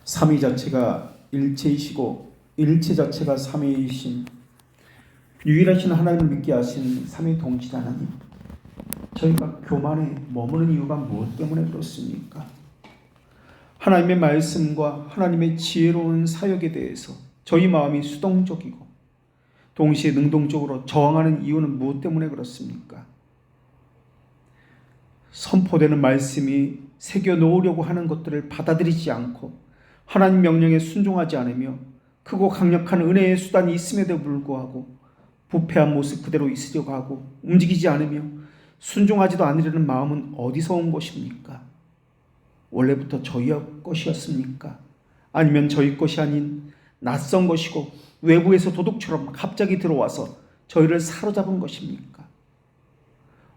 삼위 자체가 일체이시고 일체 자체가 삼위이신 유일하신 하나님을 믿게 하신 삼위동신 하나님, 저희가 교만에 머무는 이유가 무엇 때문에 그렇습니까? 하나님의 말씀과 하나님의 지혜로운 사역에 대해서 저희 마음이 수동적이고 동시에 능동적으로 저항하는 이유는 무엇 때문에 그렇습니까? 선포되는 말씀이 새겨 놓으려고 하는 것들을 받아들이지 않고 하나님 명령에 순종하지 않으며 크고 강력한 은혜의 수단이 있음에도 불구하고 부패한 모습 그대로 있으려고 하고 움직이지 않으며 순종하지도 않으려는 마음은 어디서 온 것입니까? 원래부터 저희 것이었습니까? 아니면 저희 것이 아닌 낯선 것이고 외부에서 도둑처럼 갑자기 들어와서 저희를 사로잡은 것입니까?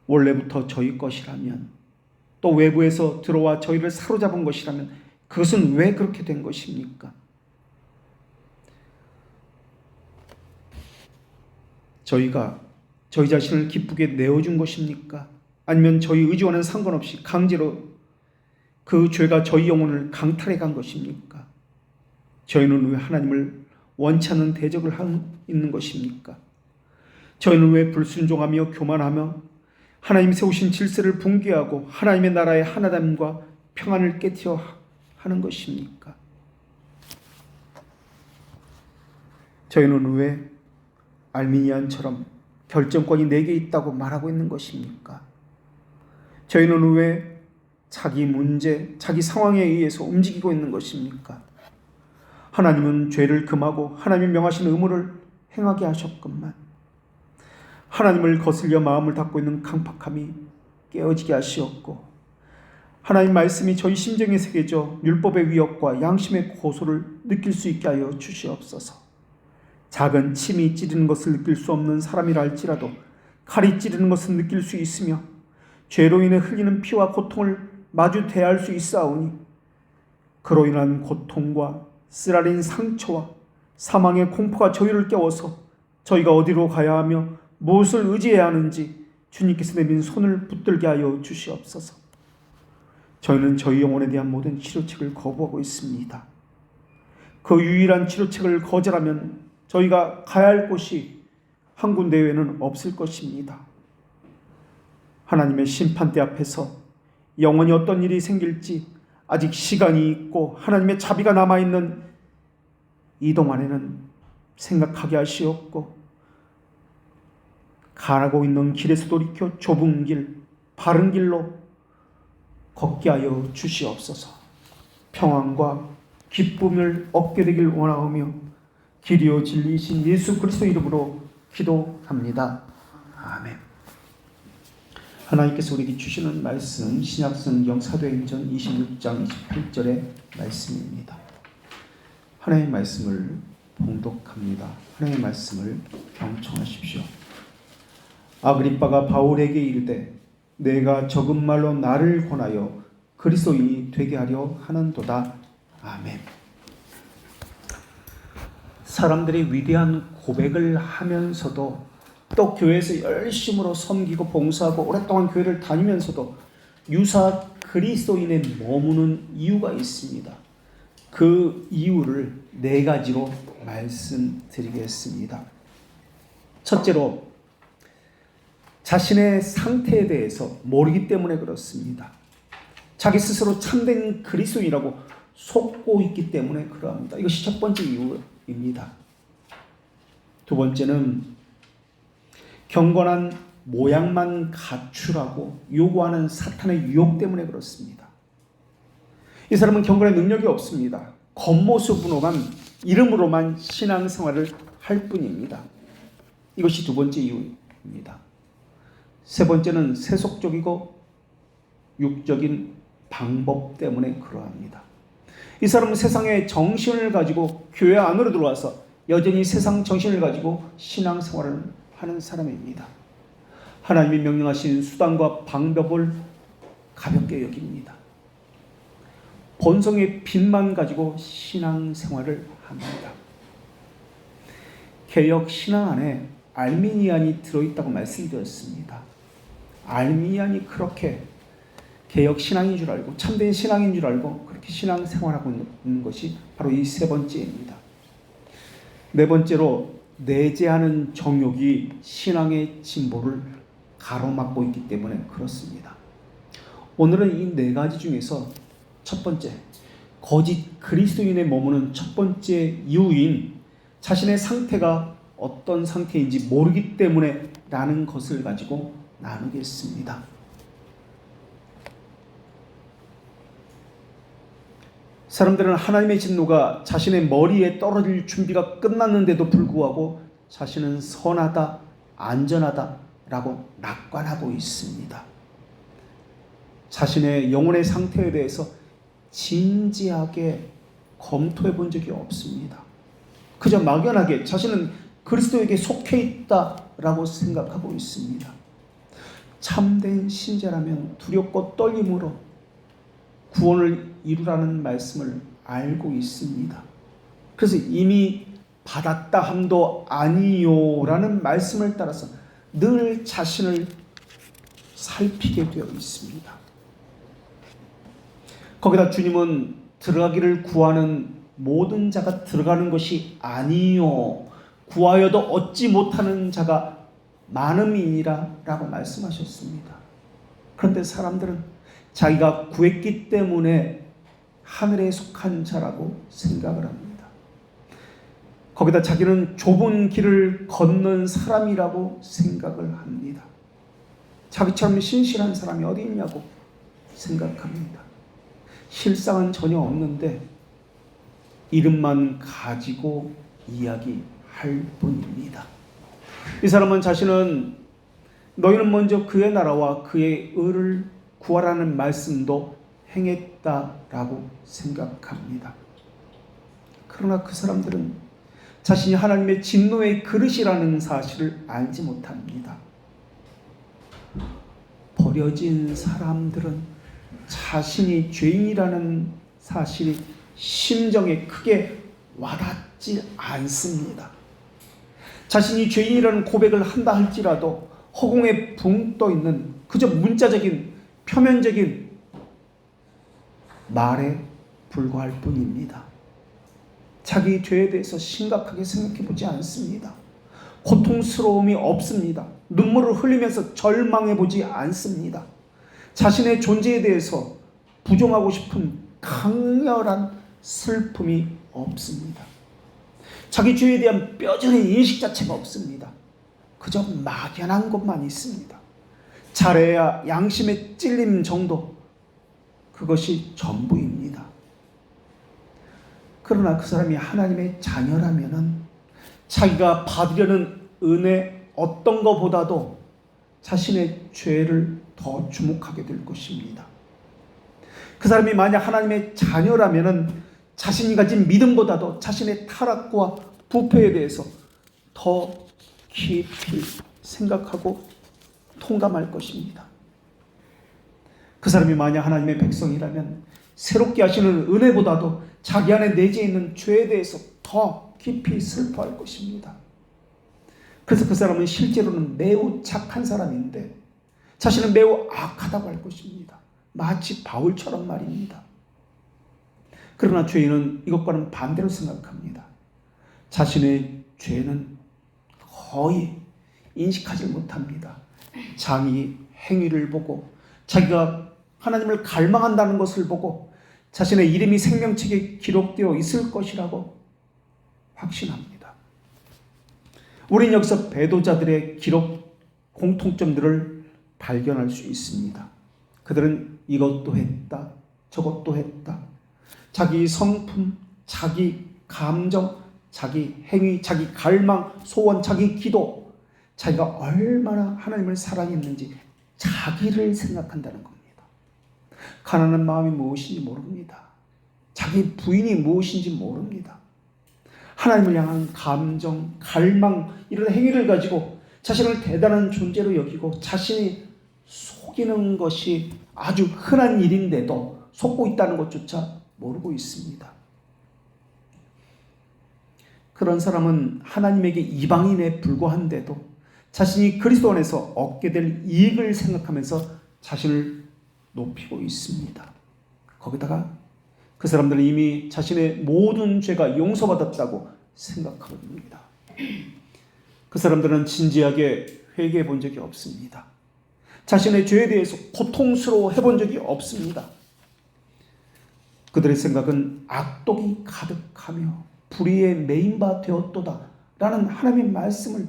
원래부터 저희 것이라면, 또 외부에서 들어와 저희를 사로잡은 것이라면 그것은 왜 그렇게 된 것입니까? 저희가 저희 자신을 기쁘게 내어준 것입니까? 아니면 저희 의지와는 상관없이 강제로 그 죄가 저희 영혼을 강탈해 간 것입니까? 저희는 왜 하나님을 원치 않는 대적을 하고 있는 것입니까? 저희는 왜 불순종하며 교만하며 하나님 세우신 질서를 붕괴하고 하나님의 나라의 하나됨과 평안을 깨뜨려 하는 것입니까? 저희는 왜 알미니안처럼 결정권이 내게 있다고 말하고 있는 것입니까? 저희는 왜 자기 문제, 자기 상황에 의해서 움직이고 있는 것입니까? 하나님은 죄를 금하고 하나님이 명하신 의무를 행하게 하셨건만 하나님을 거슬려 마음을 닫고 있는 강팍함이 깨어지게 하시었고, 하나님 말씀이 저희 심정에 새겨져 율법의 위협과 양심의 고소를 느낄 수 있게 하여 주시옵소서. 작은 침이 찌르는 것을 느낄 수 없는 사람이라 할지라도 칼이 찌르는 것을 느낄 수 있으며 죄로 인해 흘리는 피와 고통을 마주 대할 수 있사오니 그로 인한 고통과 쓰라린 상처와 사망의 공포가 저희를 깨워서 저희가 어디로 가야 하며 무엇을 의지해야 하는지 주님께서 내민 손을 붙들게 하여 주시옵소서. 저희는 저희 영혼에 대한 모든 치료책을 거부하고 있습니다. 그 유일한 치료책을 거절하면 저희가 가야 할 곳이 한 군데 외에는 없을 것입니다. 하나님의 심판대 앞에서 영원히 어떤 일이 생길지 아직 시간이 있고 하나님의 자비가 남아있는 이 동안에는 생각하게 하시옵고, 가고 있는 길에서 돌이켜 좁은 길, 바른 길로 걷게 하여 주시옵소서. 평안과 기쁨을 얻게 되길 원하오며 길이요 진리이신 예수 그리스도 이름으로 기도합니다. 아멘. 하나님께서 우리에게 주시는 말씀, 신약성경 사도행전 26장 28절의 말씀입니다. 하나님의 말씀을 봉독합니다. 하나님의 말씀을 경청하십시오. 아그리빠가 바울에게 이르되 내가 적은 말로 나를 권하여 그리스도인이 되게 하려 하는도다. 아멘. 사람들이 위대한 고백을 하면서도 또 교회에서 열심으로 섬기고 봉사하고 오랫동안 교회를 다니면서도 유사 그리스도인에 머무는 이유가 있습니다. 그 이유를 네 가지로 말씀드리겠습니다. 첫째로, 자신의 상태에 대해서 모르기 때문에 그렇습니다. 자기 스스로 참된 그리스도인이라고 속고 있기 때문에 그러합니다. 이것이 첫 번째 이유입니다. 두 번째는 경건한 모양만 갖추라고 요구하는 사탄의 유혹 때문에 그렇습니다. 이 사람은 경건의 능력이 없습니다. 겉모습으로만, 이름으로만 신앙생활을 할 뿐입니다. 이것이 두 번째 이유입니다. 세 번째는 세속적이고 육적인 방법 때문에 그러합니다. 이 사람은 세상의 정신을 가지고 교회 안으로 들어와서 여전히 세상 정신을 가지고 신앙생활을 하는 사람입니다. 하나님이 명령하신 수단과 방법을 가볍게 여깁니다. 본성의 빛만 가지고 신앙생활을 합니다. 개혁 신앙 안에 알미니안이 들어있다고 말씀드렸습니다. 알미니안이 그렇게 개혁 신앙인 줄 알고 참된 신앙인 줄 알고 그렇게 그렇게 신앙생활하고 있는 것이 바로 이 세 번째입니다. 네 번째로 내재하는 정욕이 신앙의 진보를 가로막고 있기 때문에 그렇습니다. 오늘은 이 네 가지 중에서 첫 번째, 거짓 그리스도인의 머무는 첫 번째 이유인 자신의 상태가 어떤 상태인지 모르기 때문에 라는 것을 가지고 나누겠습니다. 사람들은 하나님의 진노가 자신의 머리에 떨어질 준비가 끝났는데도 불구하고 자신은 선하다, 안전하다라고 낙관하고 있습니다. 자신의 영혼의 상태에 대해서 진지하게 검토해 본 적이 없습니다. 그저 막연하게 자신은 그리스도에게 속해 있다라고 생각하고 있습니다. 참된 신자라면 두렵고 떨림으로 구원을 이루라는 말씀을 알고 있습니다. 그래서 이미 받았다 함도 아니요라는 말씀을 따라서 늘 자신을 살피게 되어 있습니다. 거기다 주님은 들어가기를 구하는 모든 자가 들어가는 것이 아니요 구하여도 얻지 못하는 자가 많음이니라 라고 말씀하셨습니다. 그런데 사람들은 자기가 구했기 때문에 하늘에 속한 자라고 생각을 합니다. 거기다 자기는 좁은 길을 걷는 사람이라고 생각을 합니다. 자기처럼 신실한 사람이 어디 있냐고 생각합니다. 실상은 전혀 없는데 이름만 가지고 이야기할 뿐입니다. 이 사람은 자신은 너희는 먼저 그의 나라와 그의 의를 구하라는 말씀도 행했다라고 생각합니다. 그러나 그 사람들은 자신이 하나님의 진노의 그릇이라는 사실을 알지 못합니다. 버려진 사람들은 자신이 죄인이라는 사실이 심정에 크게 와닿지 않습니다. 자신이 죄인이라는 고백을 한다 할지라도 허공에 붕 떠 있는 그저 문자적인 표면적인 말에 불과할 뿐입니다. 자기 죄에 대해서 심각하게 생각해 보지 않습니다. 고통스러움이 없습니다. 눈물을 흘리면서 절망해 보지 않습니다. 자신의 존재에 대해서 부정하고 싶은 강렬한 슬픔이 없습니다. 자기 죄에 대한 뼈저린 인식 자체가 없습니다. 그저 막연한 것만 있습니다. 잘해야 양심의 찔림 정도, 그것이 전부입니다. 그러나 그 사람이 하나님의 자녀라면은 자기가 받으려는 은혜 어떤 것보다도 자신의 죄를 더 주목하게 될 것입니다. 그 사람이 만약 하나님의 자녀라면은 자신이 가진 믿음보다도 자신의 타락과 부패에 대해서 더 깊이 생각하고 통감할 것입니다. 그 사람이 만약 하나님의 백성이라면 새롭게 하시는 은혜보다도 자기 안에 내재해 있는 죄에 대해서 더 깊이 슬퍼할 것입니다. 그래서 그 사람은 실제로는 매우 착한 사람인데 자신은 매우 악하다고 할 것입니다. 마치 바울처럼 말입니다. 그러나 죄인은 이것과는 반대로 생각합니다. 자신의 죄는 거의 인식하지 못합니다. 자기 행위를 보고 자기가 하나님을 갈망한다는 것을 보고 자신의 이름이 생명책에 기록되어 있을 것이라고 확신합니다. 우린 여기서 배도자들의 기록 공통점들을 발견할 수 있습니다. 그들은 이것도 했다, 저것도 했다. 자기 성품, 자기 감정, 자기 행위, 자기 갈망, 소원, 자기 기도, 자기가 얼마나 하나님을 사랑했는지 자기를 생각한다는 겁니다. 가난한 마음이 무엇인지 모릅니다. 자기 부인이 무엇인지 모릅니다. 하나님을 향한 감정, 갈망, 이런 행위를 가지고 자신을 대단한 존재로 여기고 자신이 속이는 것이 아주 흔한 일인데도 속고 있다는 것조차 모르고 있습니다. 그런 사람은 하나님에게 이방인에 불과한데도 자신이 그리스도 안에서 얻게 될 이익을 생각하면서 자신을 높이고 있습니다. 거기다가 그 사람들은 이미 자신의 모든 죄가 용서받았다고 생각하고 있습니다. 그 사람들은 진지하게 회개해 본 적이 없습니다. 자신의 죄에 대해서 고통스러워 해본 적이 없습니다. 그들의 생각은 악독이 가득하며 불의에 메인 바 되었도다 라는 하나님의 말씀을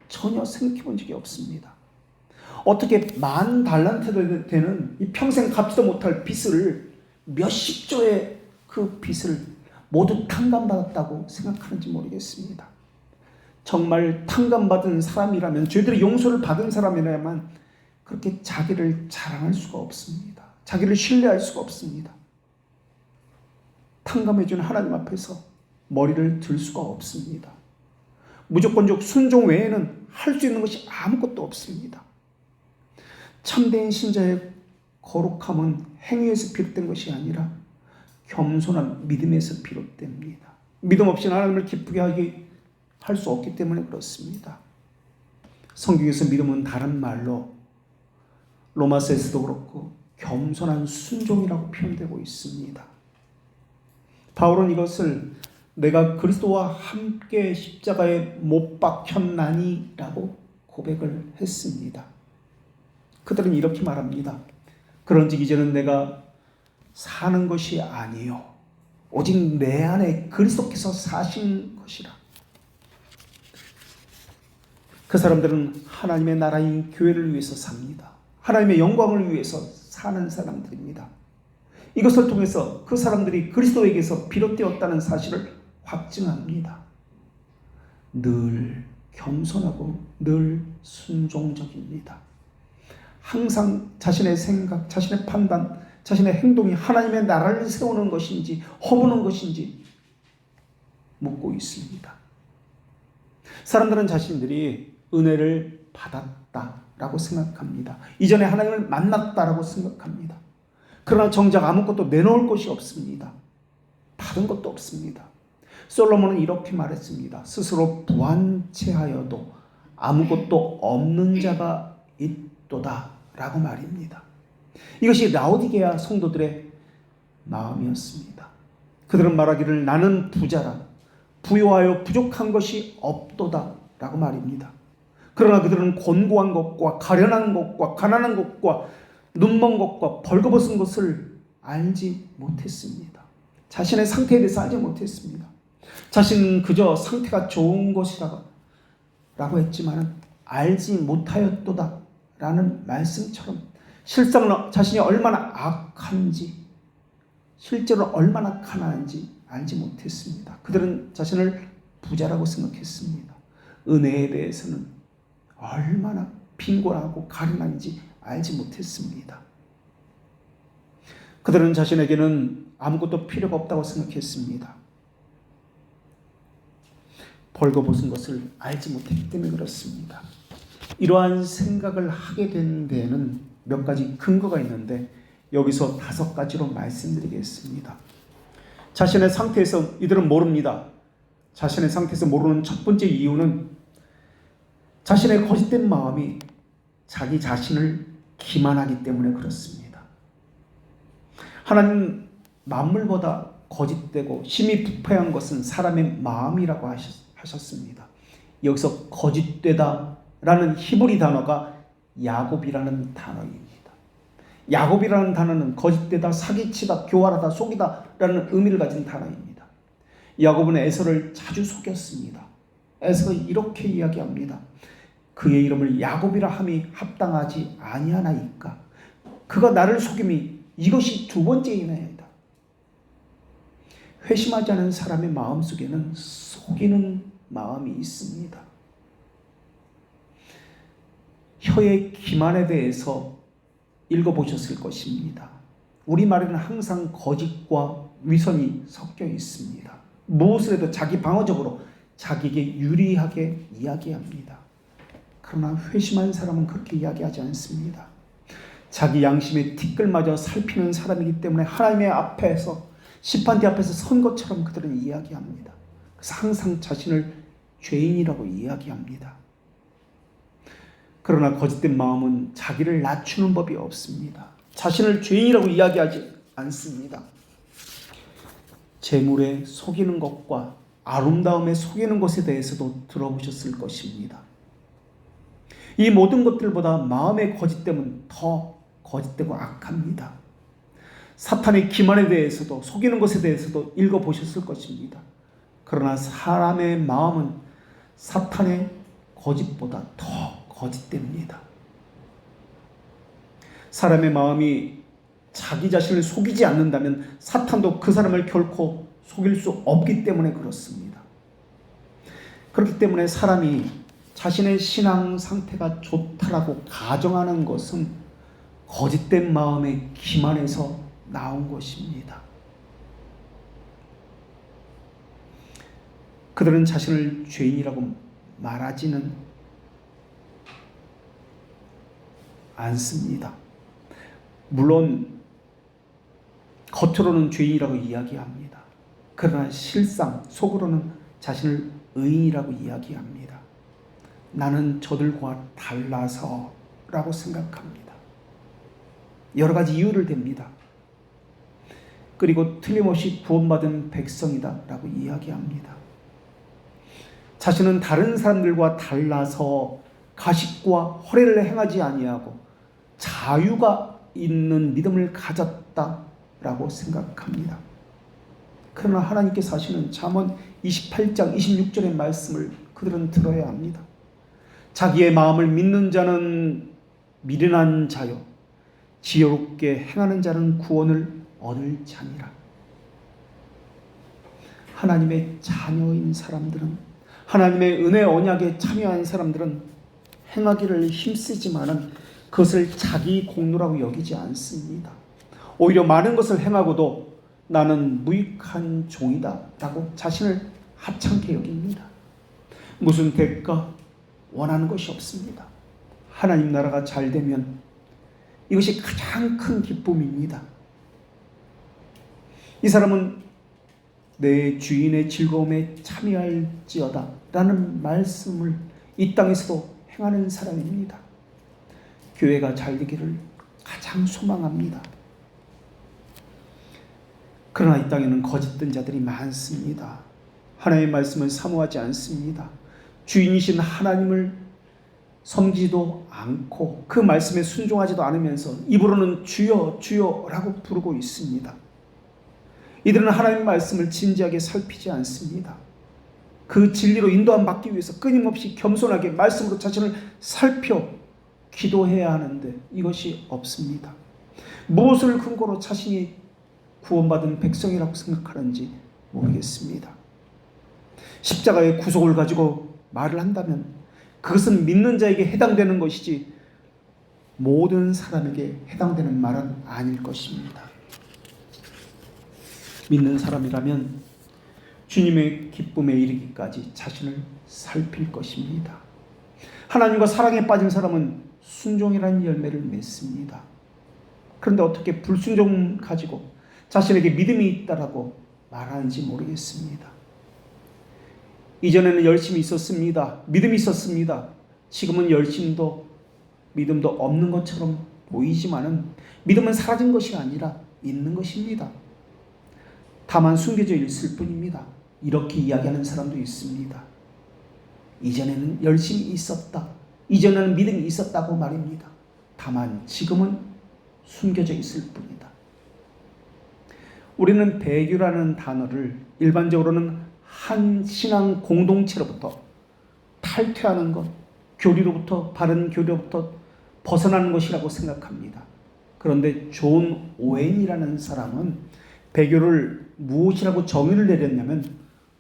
전혀 생각해 본 적이 없습니다. 어떻게 10,000달란트 되는 이 평생 갚지도 못할 빚을 몇십 조의 그 빚을 모두 탕감받았다고 생각하는지 모르겠습니다. 정말 탕감받은 사람이라면, 죄들의 용서를 받은 사람이라면 그렇게 자기를 자랑할 수가 없습니다. 자기를 신뢰할 수가 없습니다. 탕감해준 하나님 앞에서 머리를 들 수가 없습니다. 무조건적 순종 외에는 할 수 있는 것이 아무것도 없습니다. 참된 신자의 거룩함은 행위에서 비롯된 것이 아니라 겸손한 믿음에서 비롯됩니다. 믿음 없이는 하나님을 기쁘게 하게 할 수 없기 때문에 그렇습니다. 성경에서 믿음은 다른 말로 로마서에서도 그렇고 겸손한 순종이라고 표현되고 있습니다. 바울은 이것을 내가 그리스도와 함께 십자가에 못 박혔나니 라고 고백을 했습니다. 그들은 이렇게 말합니다. 그런즉 이제는 내가 사는 것이 아니요 오직 내 안에 그리스도께서 사신 것이라. 그 사람들은 하나님의 나라인 교회를 위해서 삽니다. 하나님의 영광을 위해서 사는 사람들입니다. 이것을 통해서 그 사람들이 그리스도에게서 비롯되었다는 사실을 확증합니다. 늘 겸손하고 늘 순종적입니다. 항상 자신의 생각, 자신의 판단, 자신의 행동이 하나님의 나라를 세우는 것인지 허무는 것인지 묻고 있습니다. 사람들은 자신들이 은혜를 받았다라고 생각합니다. 이전에 하나님을 만났다라고 생각합니다. 그러나 정작 아무것도 내놓을 것이 없습니다. 받은 것도 없습니다. 솔로몬은 이렇게 말했습니다. 스스로 부한체하여도 아무것도 없는 자가 있도다 라고 말입니다. 이것이 라오디게아 성도들의 마음이었습니다. 그들은 말하기를 나는 부자라 부요하여 부족한 것이 없도다 라고 말입니다. 그러나 그들은 곤고한 것과 가련한 것과 가난한 것과 눈먼 것과 벌거벗은 것을 알지 못했습니다. 자신의 상태에 대해서 알지 못했습니다. 자신은 그저 상태가 좋은 것이라고 했지만 알지 못하였도다 라는 말씀처럼 실상은 자신이 얼마나 악한지 실제로 얼마나 가난한지 알지 못했습니다. 그들은 자신을 부자라고 생각했습니다. 은혜에 대해서는 얼마나 빈곤하고 가련한지 알지 못했습니다. 그들은 자신에게는 아무것도 필요가 없다고 생각했습니다. 벌거벗은 것을 알지 못했기 때문에 그렇습니다. 이러한 생각을 하게 된 데에는 몇 가지 근거가 있는데 여기서 5가지로 말씀드리겠습니다. 자신의 상태에서 이들은 모릅니다. 자신의 상태에서 모르는 첫 번째 이유는 자신의 거짓된 마음이 자기 자신을 기만하기 때문에 그렇습니다. 하나님 만물보다 거짓되고 심히 부패한 것은 사람의 마음이라고 하셨습니다. 여기서 거짓되다라는 히브리 단어가 야곱이라는 단어입니다. 야곱이라는 단어는 거짓되다, 사기치다, 교활하다, 속이다 라는 의미를 가진 단어입니다. 야곱은 에서를 자주 속였습니다. 에서가 이렇게 이야기합니다. 그의 이름을 야곱이라 함이 합당하지 아니하나이까. 그가 나를 속임이 이것이 2번째이나이다. 회심하지 않은 사람의 마음속에는 속이는 마음이 있습니다. 혀의 기만에 대해서 읽어보셨을 것입니다. 우리말에는 항상 거짓과 위선이 섞여 있습니다. 무엇을 해도 자기 방어적으로 자기에게 유리하게 이야기합니다. 그러나 회심한 사람은 그렇게 이야기하지 않습니다. 자기 양심의 티끌마저 살피는 사람이기 때문에 하나님의 앞에서 심판대 앞에서 선 것처럼 그들은 이야기합니다. 그래서 항상 자신을 죄인이라고 이야기합니다. 그러나 거짓된 마음은 자기를 낮추는 법이 없습니다. 자신을 죄인이라고 이야기하지 않습니다. 재물에 속이는 것과 아름다움에 속이는 것에 대해서도 들어보셨을 것입니다. 이 모든 것들보다 마음의 거짓됨은 더 거짓되고 악합니다. 사탄의 기만에 대해서도 속이는 것에 대해서도 읽어보셨을 것입니다. 그러나 사람의 마음은 사탄의 거짓보다 더 거짓됩니다. 사람의 마음이 자기 자신을 속이지 않는다면 사탄도 그 사람을 결코 속일 수 없기 때문에 그렇습니다. 그렇기 때문에 사람이 자신의 신앙 상태가 좋다라고 가정하는 것은 거짓된 마음의 기만에서 나온 것입니다. 그들은 자신을 죄인이라고 말하지는 않습니다. 물론 겉으로는 죄인이라고 이야기합니다. 그러나 실상 속으로는 자신을 의인이라고 이야기합니다. 나는 저들과 달라서 라고 생각합니다. 여러 가지 이유를 댑니다. 그리고 틀림없이 구원받은 백성이다 라고 이야기합니다. 자신은 다른 사람들과 달라서 가식과 허례를 행하지 아니하고 자유가 있는 믿음을 가졌다라고 생각합니다. 그러나 하나님께서 하시는 잠언 28장 26절의 말씀을 그들은 들어야 합니다. 자기의 마음을 믿는 자는 미련한 자요 지혜롭게 행하는 자는 구원을 얻을 자니라. 하나님의 자녀인 사람들은, 하나님의 은혜 언약에 참여한 사람들은 행하기를 힘쓰지만은 그것을 자기 공로라고 여기지 않습니다. 오히려 많은 것을 행하고도 나는 무익한 종이다 라고 자신을 하찮게 여깁니다. 무슨 대가 원하는 것이 없습니다. 하나님 나라가 잘 되면 이것이 가장 큰 기쁨입니다. 이 사람은 내 주인의 즐거움에 참여할지어다 라는 말씀을 이 땅에서도 행하는 사람입니다. 교회가 잘 되기를 가장 소망합니다. 그러나 이 땅에는 거짓된 자들이 많습니다. 하나님의 말씀을 사모하지 않습니다. 주인이신 하나님을 섬기지도 않고 그 말씀에 순종하지도 않으면서 입으로는 주여 주여 라고 부르고 있습니다. 이들은 하나님의 말씀을 진지하게 살피지 않습니다. 그 진리로 인도함 받기 위해서 끊임없이 겸손하게 말씀으로 자신을 살펴 기도해야 하는데 이것이 없습니다. 무엇을 근거로 자신이 구원받은 백성이라고 생각하는지 모르겠습니다. 십자가의 구속을 가지고 말을 한다면 그것은 믿는 자에게 해당되는 것이지 모든 사람에게 해당되는 말은 아닐 것입니다. 믿는 사람이라면 주님의 기쁨에 이르기까지 자신을 살필 것입니다. 하나님과 사랑에 빠진 사람은 순종이라는 열매를 맺습니다. 그런데 어떻게 불순종 가지고 자신에게 믿음이 있다라고 말하는지 모르겠습니다. 이전에는 열심이 있었습니다. 믿음이 있었습니다. 지금은 열심도 믿음도 없는 것처럼 보이지만은 믿음은 사라진 것이 아니라 있는 것입니다. 다만 숨겨져 있을 뿐입니다. 이렇게 이야기하는 사람도 있습니다. 이전에는 열심이 있었다. 이전에는 믿음이 있었다고 말입니다. 다만 지금은 숨겨져 있을 뿐이다. 우리는 배교라는 단어를 일반적으로는 한 신앙 공동체로부터 탈퇴하는 것, 교리로부터, 바른 교리로부터 벗어나는 것이라고 생각합니다. 그런데 존 오웬이라는 사람은 배교를 무엇이라고 정의를 내렸냐면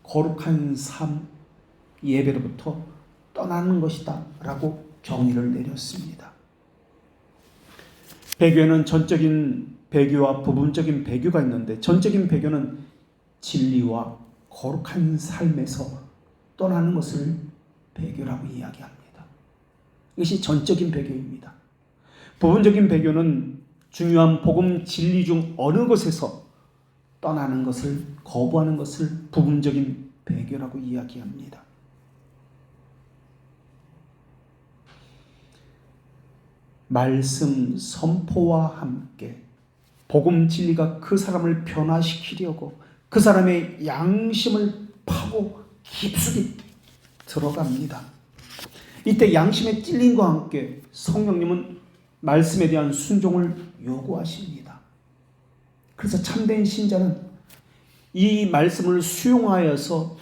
거룩한 삶, 예배로부터 떠나는 것이다 라고 정의를 내렸습니다. 배교에는 전적인 배교와 부분적인 배교가 있는데 전적인 배교는 진리와 거룩한 삶에서 떠나는 것을 배교라고 이야기합니다. 이것이 전적인 배교입니다. 부분적인 배교는 중요한 복음 진리 중 어느 것에서 떠나는 것을, 거부하는 것을 부분적인 배교라고 이야기합니다. 말씀 선포와 함께 복음 진리가 그 사람을 변화시키려고 그 사람의 양심을 파고 깊숙이 들어갑니다. 이때 양심에 찔림과 함께 성령님은 말씀에 대한 순종을 요구하십니다. 그래서 참된 신자는 이 말씀을 수용하여서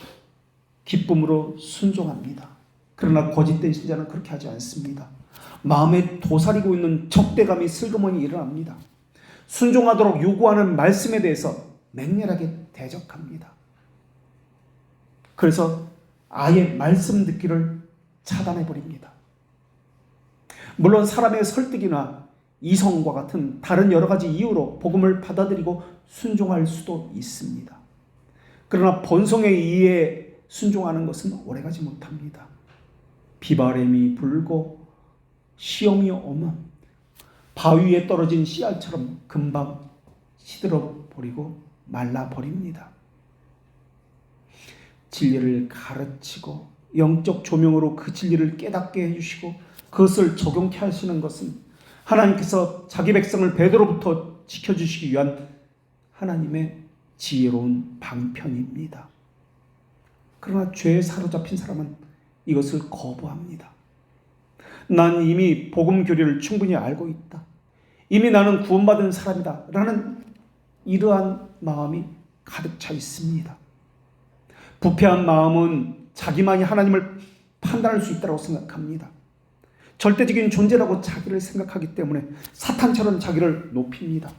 기쁨으로 순종합니다. 그러나 거짓된 신자는 그렇게 하지 않습니다. 마음에 도사리고 있는 적대감이 슬그머니 일어납니다. 순종하도록 요구하는 말씀에 대해서 맹렬하게 대적합니다. 그래서 아예 말씀 듣기를 차단해버립니다. 물론 사람의 설득이나 이성과 같은 다른 여러 가지 이유로 복음을 받아들이고 순종할 수도 있습니다. 그러나 본성에 의해 순종하는 것은 오래가지 못합니다. 비바람이 불고 시험이 오면 바위에 떨어진 씨알처럼 금방 시들어버리고 말라버립니다. 진리를 가르치고 영적 조명으로 그 진리를 깨닫게 해주시고 그것을 적용케 하시는 것은 하나님께서 자기 백성을 배도로부터 지켜주시기 위한 하나님의 지혜로운 방편입니다. 그러나 죄에 사로잡힌 사람은 이것을 거부합니다. 난 이미 복음 교리를 충분히 알고 있다. 이미 나는 구원받은 사람이다. 라는 이러한 마음이 가득 차 있습니다. 부패한 마음은 자기만이 하나님을 판단할 수 있다고 생각합니다. 절대적인 존재라고 자기를 생각하기 때문에 사탄처럼 자기를 높입니다.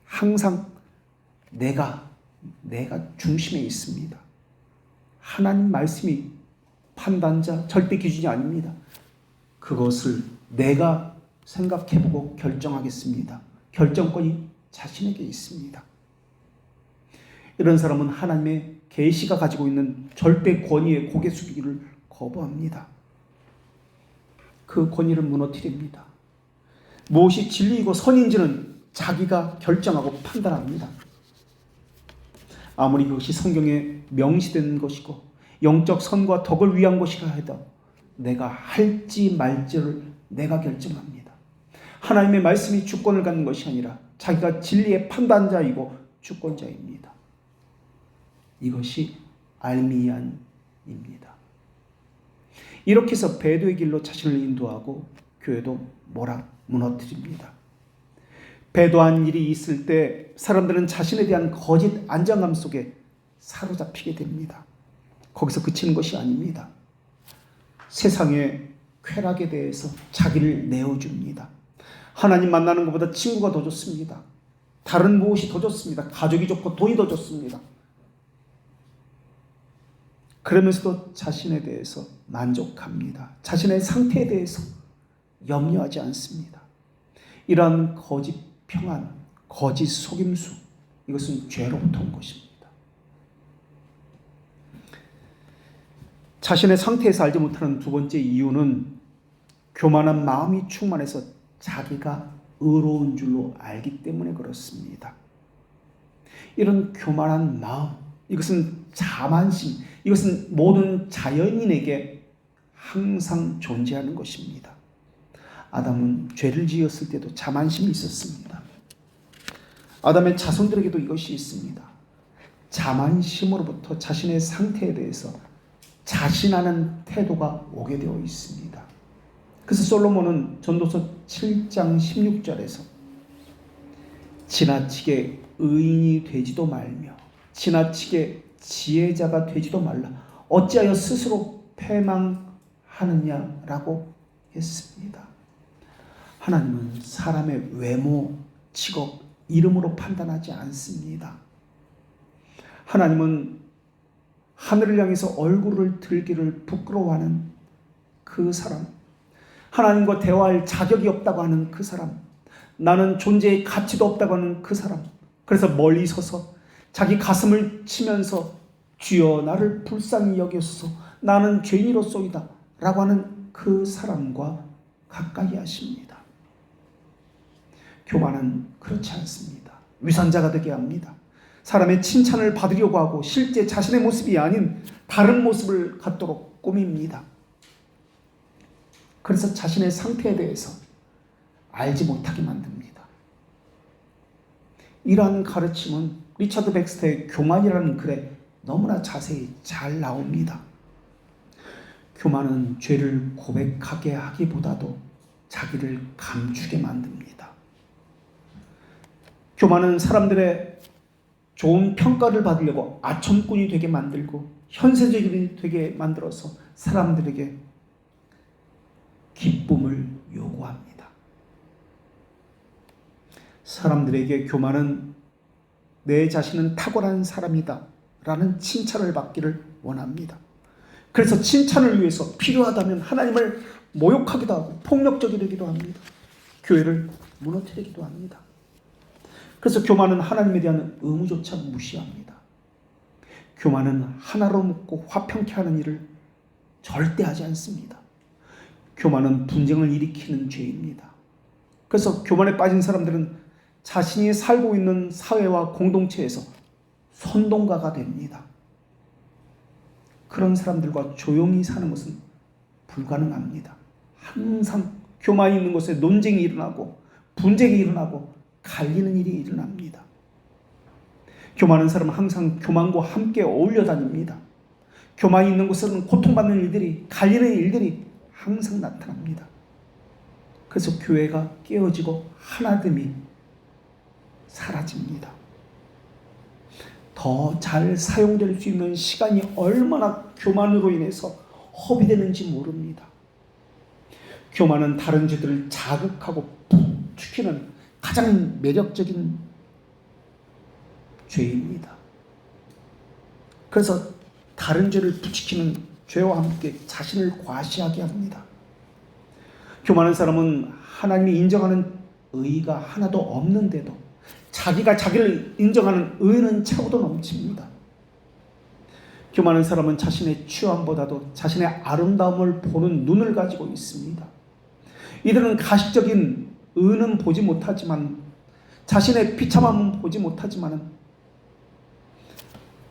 항상 내가 중심에 있습니다. 하나님 말씀이 판단자, 절대 기준이 아닙니다. 그것을 내가 생각해보고 결정하겠습니다. 결정권이 자신에게 있습니다. 이런 사람은 하나님의 계시가 가지고 있는 절대 권위에 고개 숙이기를 거부합니다. 그 권위를 무너뜨립니다. 무엇이 진리이고 선인지는 자기가 결정하고 판단합니다. 아무리 그것이 성경에 명시된 것이고 영적 선과 덕을 위한 것이라 해도 내가 할지 말지를 내가 결정합니다. 하나님의 말씀이 주권을 갖는 것이 아니라 자기가 진리의 판단자이고 주권자입니다. 이것이 알미안입니다. 이렇게 해서 배도의 길로 자신을 인도하고 교회도 무너뜨립니다. 배도한 일이 있을 때 사람들은 자신에 대한 거짓 안정감 속에 사로잡히게 됩니다. 거기서 그치는 것이 아닙니다. 세상의 쾌락에 대해서 자기를 내어줍니다. 하나님 만나는 것보다 친구가 더 좋습니다. 다른 무엇이 더 좋습니다. 가족이 좋고 돈이 더 좋습니다. 그러면서도 자신에 대해서 만족합니다. 자신의 상태에 대해서 염려하지 않습니다. 이러한 거짓 평안, 거짓 속임수, 이것은 죄로부터 온 것입니다. 자신의 상태에서 알지 못하는 두 번째 이유는 교만한 마음이 충만해서 자기가 의로운 줄로 알기 때문에 그렇습니다. 이런 교만한 마음, 이것은 자만심, 이것은 모든 자연인에게 항상 존재하는 것입니다. 아담은 죄를 지었을 때도 자만심이 있었습니다. 아담의 자손들에게도 이것이 있습니다. 자만심으로부터 자신의 상태에 대해서 자신하는 태도가 오게 되어 있습니다. 그래서 솔로몬은 전도서 7장 16절에서 지나치게 의인이 되지도 말며 지나치게 지혜자가 되지도 말라. 어찌하여 스스로 패망하느냐라고 했습니다. 하나님은 사람의 외모, 직업, 이름으로 판단하지 않습니다. 하나님은 하늘을 향해서 얼굴을 들기를 부끄러워하는 그 사람, 하나님과 대화할 자격이 없다고 하는 그 사람, 나는 존재의 가치도 없다고 하는 그 사람, 그래서 멀리 서서 자기 가슴을 치면서 주여 나를 불쌍히 여기소서 나는 죄인이로소이다 라고 하는 그 사람과 가까이 하십니다. 교만은 그렇지 않습니다. 위선자가 되게 합니다. 사람의 칭찬을 받으려고 하고 실제 자신의 모습이 아닌 다른 모습을 갖도록 꾸밉니다. 그래서 자신의 상태에 대해서 알지 못하게 만듭니다. 이러한 가르침은 리차드 백스터의 교만이라는 글에 너무나 자세히 잘 나옵니다. 교만은 죄를 고백하게 하기보다도 자기를 감추게 만듭니다. 교만은 사람들의 좋은 평가를 받으려고 아첨꾼이 되게 만들고 현세적이 되게 만들어서 사람들에게 기쁨을 요구합니다. 사람들에게 교만은 내 자신은 탁월한 사람이다 라는 칭찬을 받기를 원합니다. 그래서 칭찬을 위해서 필요하다면 하나님을 모욕하기도 하고 폭력적이기도 합니다. 교회를 무너뜨리기도 합니다. 그래서 교만은 하나님에 대한 의무조차 무시합니다. 교만은 하나로 묶고 화평케 하는 일을 절대 하지 않습니다. 교만은 분쟁을 일으키는 죄입니다. 그래서 교만에 빠진 사람들은 자신이 살고 있는 사회와 공동체에서 선동가가 됩니다. 그런 사람들과 조용히 사는 것은 불가능합니다. 항상 교만이 있는 곳에 논쟁이 일어나고 분쟁이 일어나고 갈리는 일이 일어납니다. 교만한 사람은 항상 교만과 함께 어울려 다닙니다. 교만이 있는 곳에는 고통받는 일들이, 갈리는 일들이 항상 나타납니다. 그래서 교회가 깨어지고 하나됨이 사라집니다. 더 잘 사용될 수 있는 시간이 얼마나 교만으로 인해서 허비되는지 모릅니다. 교만은 다른 죄들을 자극하고 부추기는 가장 매력적인 죄입니다. 그래서 다른 죄를 부추기는 죄와 함께 자신을 과시하게 합니다. 교만한 사람은 하나님이 인정하는 의의가 하나도 없는데도 자기가 자기를 인정하는 의의는 차고도 넘칩니다. 교만한 사람은 자신의 취함보다도 자신의 아름다움을 보는 눈을 가지고 있습니다. 이들은 가식적인 의는 보지 못하지만, 자신의 비참함은 보지 못하지만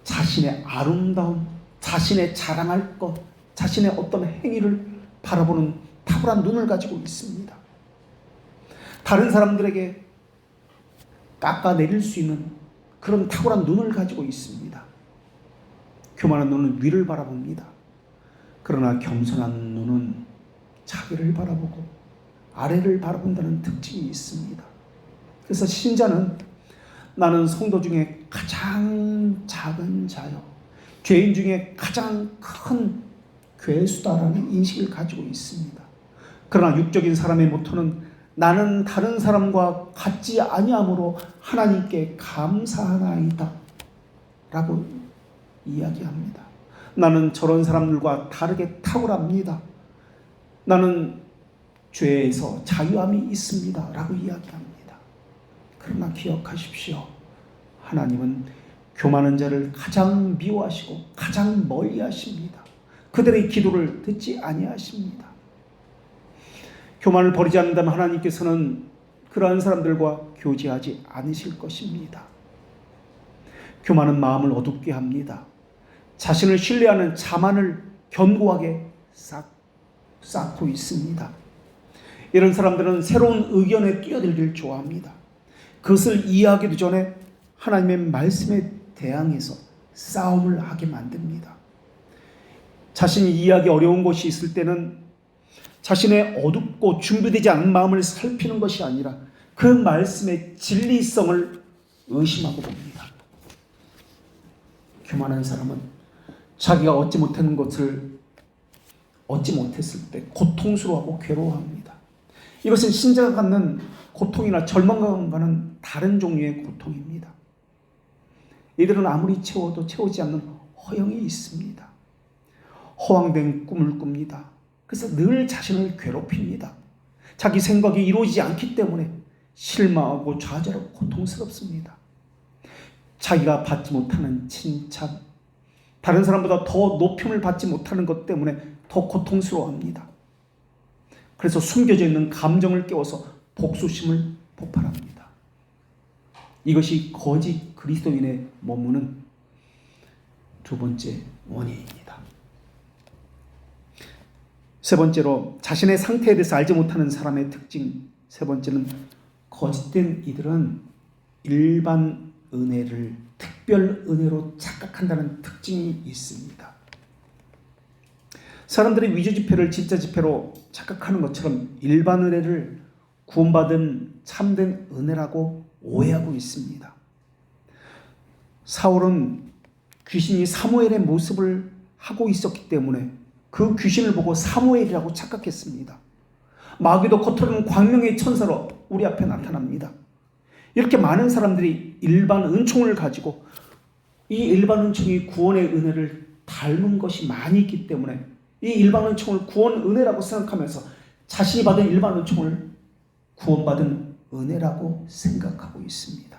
자신의 아름다움, 자신의 자랑할 것, 자신의 어떤 행위를 바라보는 탁월한 눈을 가지고 있습니다. 다른 사람들에게 깎아내릴 수 있는 그런 탁월한 눈을 가지고 있습니다. 교만한 눈은 위를 바라봅니다. 그러나 겸손한 눈은 자기를 바라보고 아래를 바라본다는 특징이 있습니다. 그래서 신자는 나는 성도 중에 가장 작은 자요, 죄인 중에 가장 큰 괴수다라는 인식을 가지고 있습니다. 그러나 육적인 사람의 모토는 나는 다른 사람과 같지 아니함으로 하나님께 감사하나이다 라고 이야기합니다. 나는 저런 사람들과 다르게 탁월합니다. 나는 죄에서 자유함이 있습니다 라고 이야기합니다. 그러나 기억하십시오. 하나님은 교만한 자를 가장 미워하시고 가장 멀리 하십니다. 그들의 기도를 듣지 아니하십니다. 교만을 버리지 않는다면 하나님께서는 그러한 사람들과 교제하지 않으실 것입니다. 교만은 마음을 어둡게 합니다. 자신을 신뢰하는 자만을 견고하게 쌓고 있습니다. 이런 사람들은 새로운 의견에 뛰어들기를 좋아합니다. 그것을 이해하기도 전에 하나님의 말씀에 대항해서 싸움을 하게 만듭니다. 자신이 이해하기 어려운 것이 있을 때는 자신의 어둡고 준비되지 않은 마음을 살피는 것이 아니라 그 말씀의 진리성을 의심하고 봅니다. 교만한 사람은 자기가 얻지 못하는 것을 얻지 못했을 때 고통스러워하고 괴로워합니다. 이것은 신자가 갖는 고통이나 절망감과는 다른 종류의 고통입니다. 이들은 아무리 채워도 채우지 않는 허영이 있습니다. 허황된 꿈을 꿉니다. 그래서 늘 자신을 괴롭힙니다. 자기 생각이 이루어지지 않기 때문에 실망하고 좌절하고 고통스럽습니다. 자기가 받지 못하는 칭찬, 다른 사람보다 더 높임을 받지 못하는 것 때문에 더 고통스러워합니다. 그래서 숨겨져 있는 감정을 깨워서 복수심을 폭발합니다. 이것이 거짓 그리스도인의 머무는 두 번째 원인입니다. 세 번째로, 자신의 상태에 대해서 알지 못하는 사람의 특징 세 번째는, 거짓된 이들은 일반 은혜를 특별 은혜로 착각한다는 특징이 있습니다. 사람들이 위조 지폐를 진짜 지폐로 착각하는 것처럼 일반 은혜를 구원받은 참된 은혜라고 오해하고 있습니다. 사울은 귀신이 사무엘의 모습을 하고 있었기 때문에 그 귀신을 보고 사무엘이라고 착각했습니다. 마귀도 겉으로는 광명의 천사로 우리 앞에 나타납니다. 이렇게 많은 사람들이 일반 은총을 가지고 이 일반 은총이 구원의 은혜를 닮은 것이 많이 있기 때문에 이 일반 은총을 구원 은혜라고 생각하면서 자신이 받은 일반 은총을 구원받은 은혜라고 생각하고 있습니다.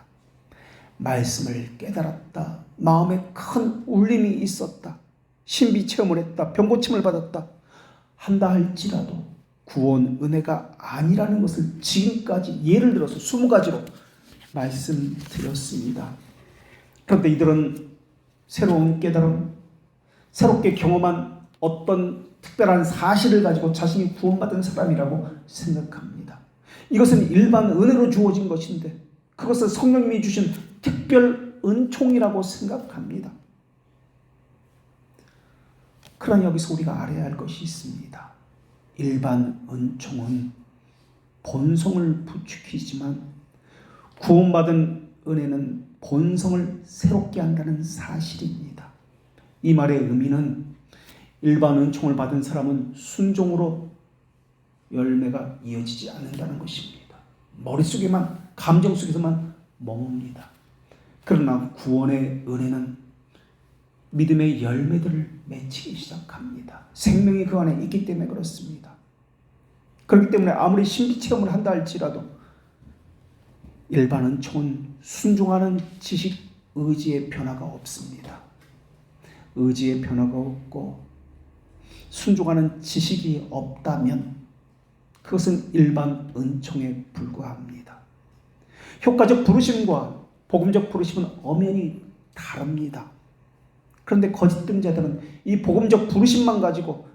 말씀을 깨달았다. 마음에 큰 울림이 있었다. 신비 체험을 했다. 병고침을 받았다. 한다 할지라도 구원 은혜가 아니라는 것을 지금까지 예를 들어서 20가지로 말씀드렸습니다. 그런데 이들은 새로운 깨달음, 새롭게 경험한 어떤 특별한 사실을 가지고 자신이 구원받은 사람이라고 생각합니다. 이것은 일반 은혜로 주어진 것인데 그것을 성령님이 주신 특별 은총이라고 생각합니다. 그러나 여기서 우리가 알아야 할 것이 있습니다. 일반 은총은 본성을 부추기지만 구원받은 은혜는 본성을 새롭게 한다는 사실입니다. 이 말의 의미는 일반 은총을 받은 사람은 순종으로 열매가 이어지지 않는다는 것입니다. 머릿속에만, 감정 속에서만 머뭅니다. 그러나 구원의 은혜는 믿음의 열매들을 맺히기 시작합니다. 생명이 그 안에 있기 때문에 그렇습니다. 그렇기 때문에 아무리 신비체험을 한다 할지라도 일반 은총은 순종하는 지식, 의지의 변화가 없습니다. 의지의 변화가 없고 순종하는 지식이 없다면 그것은 일반 은총에 불과합니다. 효과적 부르심과 복음적 부르심은 엄연히 다릅니다. 그런데 거짓 등자들은 이 복음적 부르심만 가지고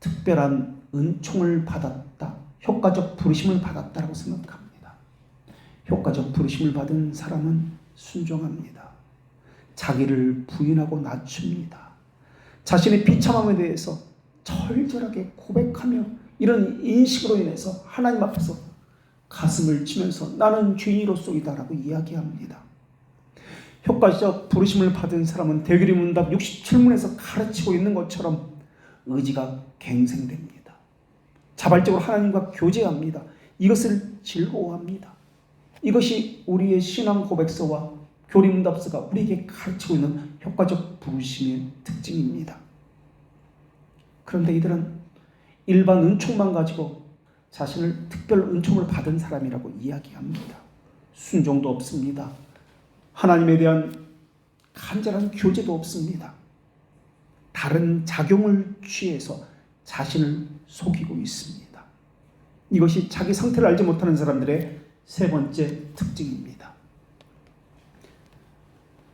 특별한 은총을 받았다, 효과적 부르심을 받았다라고 생각합니다. 효과적 부르심을 받은 사람은 순종합니다. 자기를 부인하고 낮춥니다. 자신의 비참함에 대해서 철저하게 고백하며 이런 인식으로 인해서 하나님 앞에서 가슴을 치면서 나는 죄인으로소이다라고 이야기합니다. 효과적 부르심을 받은 사람은 대귀리 문답 67문에서 가르치고 있는 것처럼 의지가 갱생됩니다. 자발적으로 하나님과 교제합니다. 이것을 즐거워합니다. 이것이 우리의 신앙 고백서와 교리 문답서가 우리에게 가르치고 있는 효과적 부르심의 특징입니다. 그런데 이들은 일반 은총만 가지고 자신을 특별 은총을 받은 사람이라고 이야기합니다. 순종도 없습니다. 하나님에 대한 간절한 교제도 없습니다. 다른 작용을 취해서 자신을 속이고 있습니다. 이것이 자기 상태를 알지 못하는 사람들의 세 번째 특징입니다.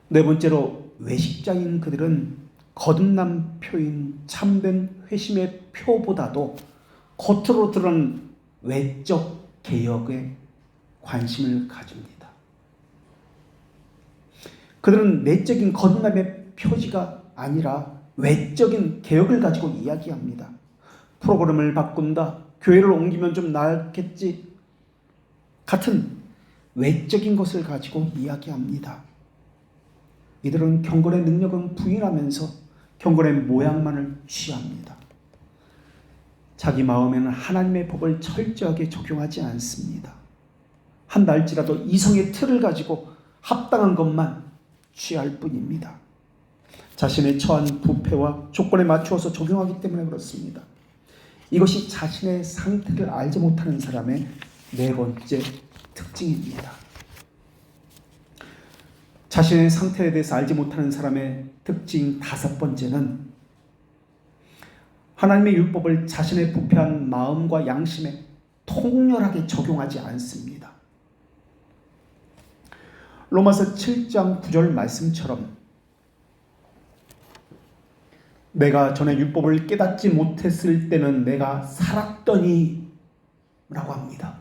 네 번째로 외식자인 그들은 거듭난 표인 참된 회심의 표보다도 겉으로 드러난 외적 개혁에 관심을 가집니다. 그들은 내적인 거듭남의 표지가 아니라 외적인 개혁을 가지고 이야기합니다. 프로그램을 바꾼다, 교회를 옮기면 좀 나았겠지 같은 외적인 것을 가지고 이야기합니다. 이들은 경건의 능력은 부인하면서 경건의 모양만을 취합니다. 자기 마음에는 하나님의 법을 철저하게 적용하지 않습니다. 한다 할지라도 이성의 틀을 가지고 합당한 것만 취할 뿐입니다. 자신의 처한 부패와 조건에 맞추어서 적용하기 때문에 그렇습니다. 이것이 자신의 상태를 알지 못하는 사람의 네 번째 특징입니다. 자신의 상태에 대해서 알지 못하는 사람의 특징 다섯 번째는 하나님의 율법을 자신의 부패한 마음과 양심에 통렬하게 적용하지 않습니다. 로마서 7장 9절 말씀처럼 내가 전에 율법을 깨닫지 못했을 때는 내가 살았더니 라고 합니다.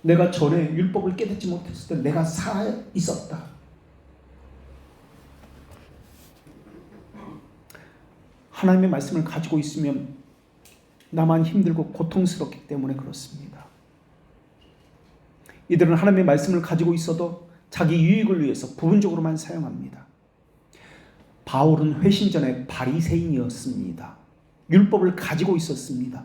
내가 전에 율법을 깨닫지 못했을 때 내가 살아 있었다. 하나님의 말씀을 가지고 있으면 나만 힘들고 고통스럽기 때문에 그렇습니다. 이들은 하나님의 말씀을 가지고 있어도 자기 유익을 위해서 부분적으로만 사용합니다. 바울은 회심 전에 바리새인이었습니다. 율법을 가지고 있었습니다.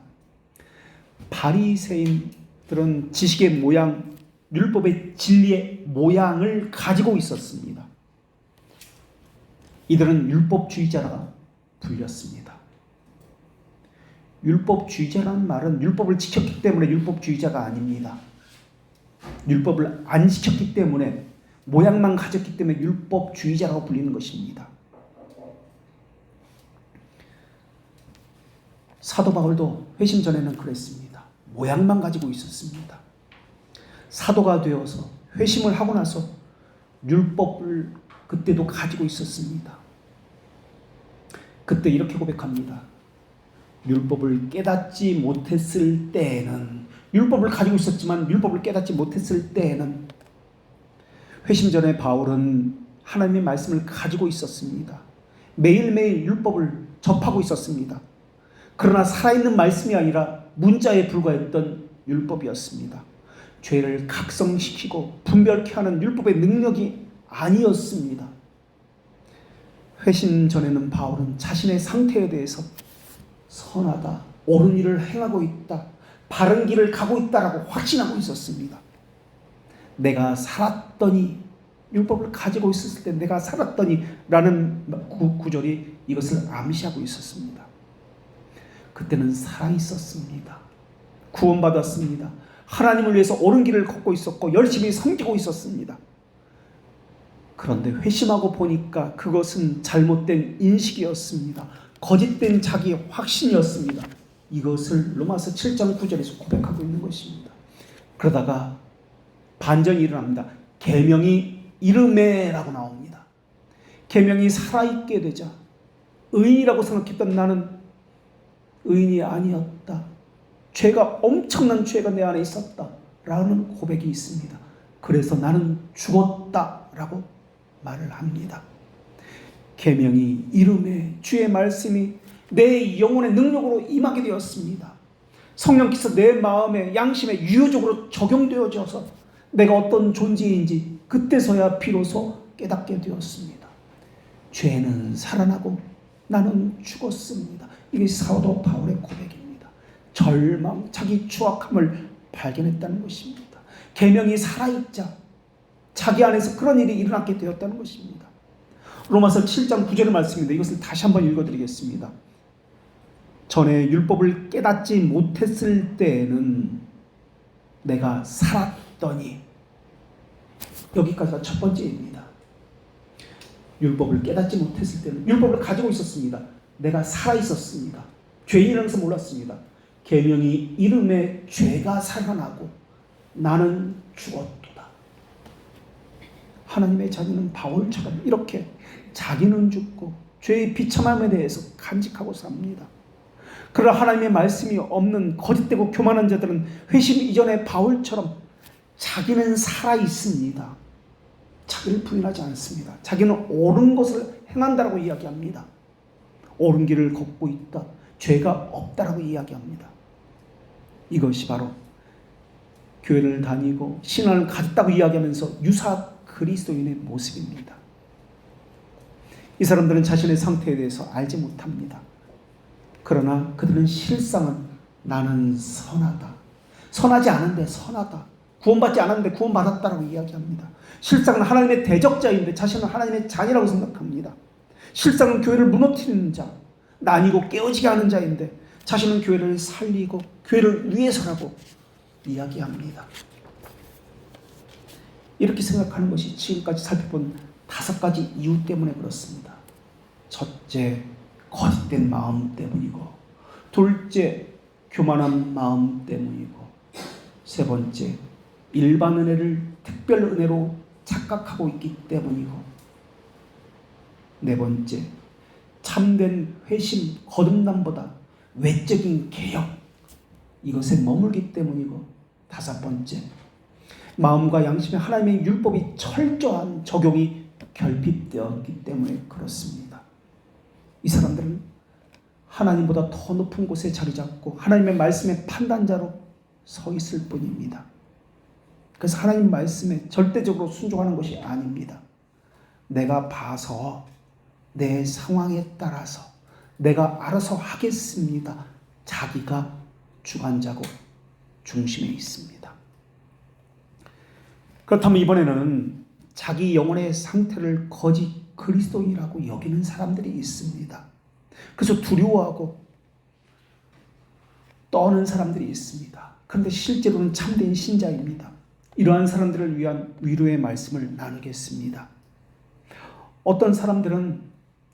바리새인들은 지식의 모양, 율법의 진리의 모양을 가지고 있었습니다. 이들은 율법주의자라 불렸습니다. 율법주의자라는 말은 율법을 지켰기 때문에 율법주의자가 아닙니다. 율법을 안 지켰기 때문에 모양만 가졌기 때문에 율법주의자라고 불리는 것입니다. 사도 바울도 회심 전에는 그랬습니다. 모양만 가지고 있었습니다. 사도가 되어서 회심을 하고 나서 율법을 그때도 가지고 있었습니다. 그때 이렇게 고백합니다. 율법을 깨닫지 못했을 때에는, 율법을 가지고 있었지만 율법을 깨닫지 못했을 때에는, 회심 전에 바울은 하나님의 말씀을 가지고 있었습니다. 매일매일 율법을 접하고 있었습니다. 그러나 살아있는 말씀이 아니라 문자에 불과했던 율법이었습니다. 죄를 각성시키고 분별케 하는 율법의 능력이 아니었습니다. 회심 전에는 바울은 자신의 상태에 대해서 선하다, 옳은 일을 행하고 있다, 바른 길을 가고 있다라고 확신하고 있었습니다. 내가 살았더니, 율법을 가지고 있었을 때 내가 살았더니 라는 구절이 이것을 암시하고 있었습니다. 그때는 살아있었습니다. 구원받았습니다. 하나님을 위해서 옳은 길을 걷고 있었고 열심히 섬기고 있었습니다. 그런데 회심하고 보니까 그것은 잘못된 인식이었습니다. 거짓된 자기 확신이었습니다. 이것을 로마서 7장 9절에서 고백하고 있는 것입니다. 그러다가 반전이 일어납니다. 계명이 이르매라고 나옵니다. 계명이 살아있게 되자 의인이라고 생각했던 나는 의인이 아니었다. 죄가, 엄청난 죄가 내 안에 있었다 라는 고백이 있습니다. 그래서 나는 죽었다 라고 말을 합니다. 계명이 이름에 주의 말씀이 내 영혼의 능력으로 임하게 되었습니다. 성령께서 내 마음에, 양심에 유효적으로 적용되어져서 내가 어떤 존재인지 그때서야 비로소 깨닫게 되었습니다. 죄는 살아나고 나는 죽었습니다. 이게 사도 바울의 고백입니다. 절망, 자기 추악함을 발견했다는 것입니다. 계명이 살아있자 자기 안에서 그런 일이 일어나게 되었다는 것입니다. 로마서 7장 9절의 말씀입니다. 이것을 다시 한번 읽어드리겠습니다. 전에 율법을 깨닫지 못했을 때에는 내가 살았더니, 여기까지가 첫 번째입니다. 율법을 깨닫지 못했을 때는, 율법을 가지고 있었습니다. 내가 살아있었습니다. 죄인이라서 몰랐습니다. 계명이 이름에 죄가 살아나고 나는 죽었도다. 하나님의 자녀는 바울처럼 이렇게 자기는 죽고 죄의 비참함에 대해서 간직하고 삽니다. 그러나 하나님의 말씀이 없는 거짓되고 교만한 자들은 회심 이전의 바울처럼 자기는 살아있습니다. 자기를 부인하지 않습니다. 자기는 옳은 것을 행한다라고 이야기합니다. 옳은 길을 걷고 있다, 죄가 없다라고 이야기합니다. 이것이 바로 교회를 다니고 신앙을 가졌다고 이야기하면서 유사 그리스도인의 모습입니다. 이 사람들은 자신의 상태에 대해서 알지 못합니다. 그러나 그들은 실상은 나는 선하다, 선하지 않은데 선하다, 구원받지 않았는데 구원받았다라고 이야기합니다. 실상은 하나님의 대적자인데 자신은 하나님의 자녀라고 생각합니다. 실상은 교회를 무너뜨리는 자, 나뉘고 깨어지게 하는 자인데 자신은 교회를 살리고 교회를 위해서라고 이야기합니다. 이렇게 생각하는 것이 지금까지 살펴본 5가지 이유 때문에 그렇습니다. 첫째, 거짓된 마음 때문이고, 둘째, 교만한 마음 때문이고, 세 번째, 일반 은혜를 특별 은혜로 착각하고 있기 때문이고, 네 번째, 참된 회심, 거듭남보다 외적인 개혁, 이것에 머물기 때문이고, 다섯 번째, 마음과 양심에 하나님의 율법이 철저한 적용이 결핍되었기 때문에 그렇습니다. 이 사람들은 하나님보다 더 높은 곳에 자리 잡고 하나님의 말씀의 판단자로 서 있을 뿐입니다. 그래서 하나님 말씀에 절대적으로 순종하는 것이 아닙니다. 내가 봐서 내 상황에 따라서 내가 알아서 하겠습니다. 자기가 주관자고 중심에 있습니다. 그렇다면 이번에는 자기 영혼의 상태를 거짓 그리스도인이라고 여기는 사람들이 있습니다. 그래서 두려워하고 떠는 사람들이 있습니다. 그런데 실제로는 참된 신자입니다. 이러한 사람들을 위한 위로의 말씀을 나누겠습니다. 어떤 사람들은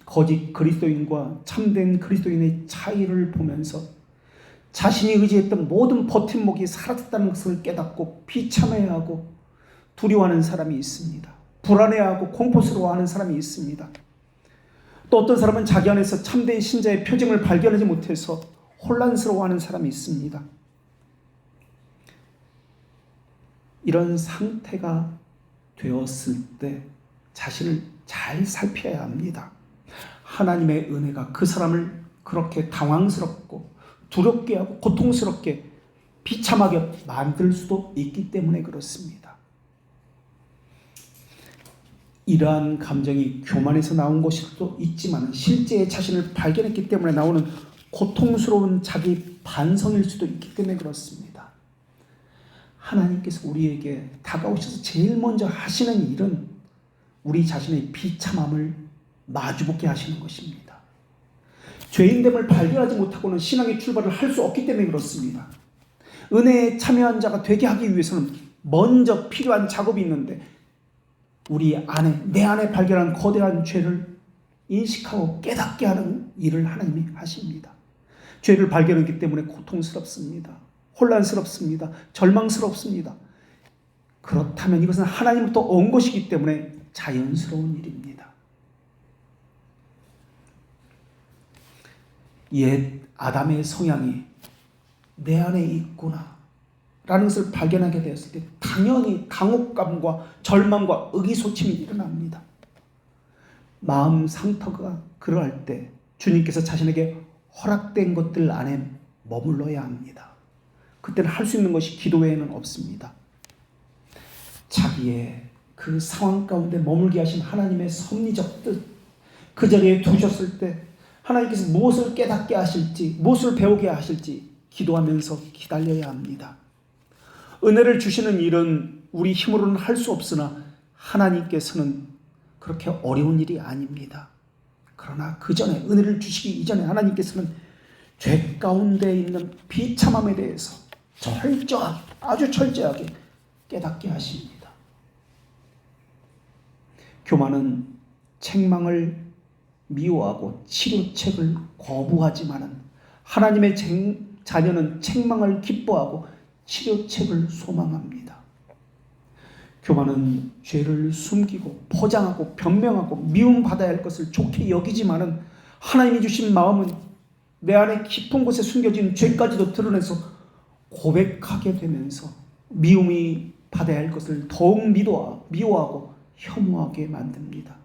거짓 그리스도인과 참된 그리스도인의 차이를 보면서 자신이 의지했던 모든 버팀목이 사라졌다는 것을 깨닫고 비참해하고 두려워하는 사람이 있습니다. 불안해하고 공포스러워하는 사람이 있습니다. 또 어떤 사람은 자기 안에서 참된 신자의 표징을 발견하지 못해서 혼란스러워하는 사람이 있습니다. 이런 상태가 되었을 때 자신을 잘 살펴야 합니다. 하나님의 은혜가 그 사람을 그렇게 당황스럽고 두렵게 하고 고통스럽게 비참하게 만들 수도 있기 때문에 그렇습니다. 이러한 감정이 교만에서 나온 것일 수도 있지만 실제 자신을 발견했기 때문에 나오는 고통스러운 자기 반성일 수도 있기 때문에 그렇습니다. 하나님께서 우리에게 다가오셔서 제일 먼저 하시는 일은 우리 자신의 비참함을 마주보게 하시는 것입니다. 죄인됨을 발견하지 못하고는 신앙의 출발을 할 수 없기 때문에 그렇습니다. 은혜에 참여한 자가 되게 하기 위해서는 먼저 필요한 작업이 있는데 우리 안에, 내 안에 발견한 거대한 죄를 인식하고 깨닫게 하는 일을 하나님이 하십니다. 죄를 발견했기 때문에 고통스럽습니다. 혼란스럽습니다. 절망스럽습니다. 그렇다면 이것은 하나님부터 온 것이기 때문에 자연스러운 일입니다. 옛 아담의 성향이 내 안에 있구나 라는 것을 발견하게 되었을 때 당연히 당혹감과 절망과 의기소침이 일어납니다. 마음 상터가 그러할 때 주님께서 자신에게 허락된 것들 안에 머물러야 합니다. 그때는 할 수 있는 것이 기도 외에는 없습니다. 자기의 그 상황 가운데 머물게 하신 하나님의 섭리적 뜻, 그 자리에 두셨을 때 하나님께서 무엇을 깨닫게 하실지, 무엇을 배우게 하실지 기도하면서 기다려야 합니다. 은혜를 주시는 일은 우리 힘으로는 할 수 없으나 하나님께서는 그렇게 어려운 일이 아닙니다. 그러나 그 전에, 은혜를 주시기 이전에 하나님께서는 죄 가운데 있는 비참함에 대해서 철저하게, 아주 철저하게 깨닫게 하십니다. 교만은 책망을 미워하고 치료책을 거부하지만은 하나님의 자녀는 책망을 기뻐하고 치료책을 소망합니다. 교만은 죄를 숨기고 포장하고 변명하고 미움받아야 할 것을 좋게 여기지만은 하나님이 주신 마음은 내 안에 깊은 곳에 숨겨진 죄까지도 드러내서 고백하게 되면서 미움이 받아야 할 것을 더욱 미워하고 혐오하게 만듭니다.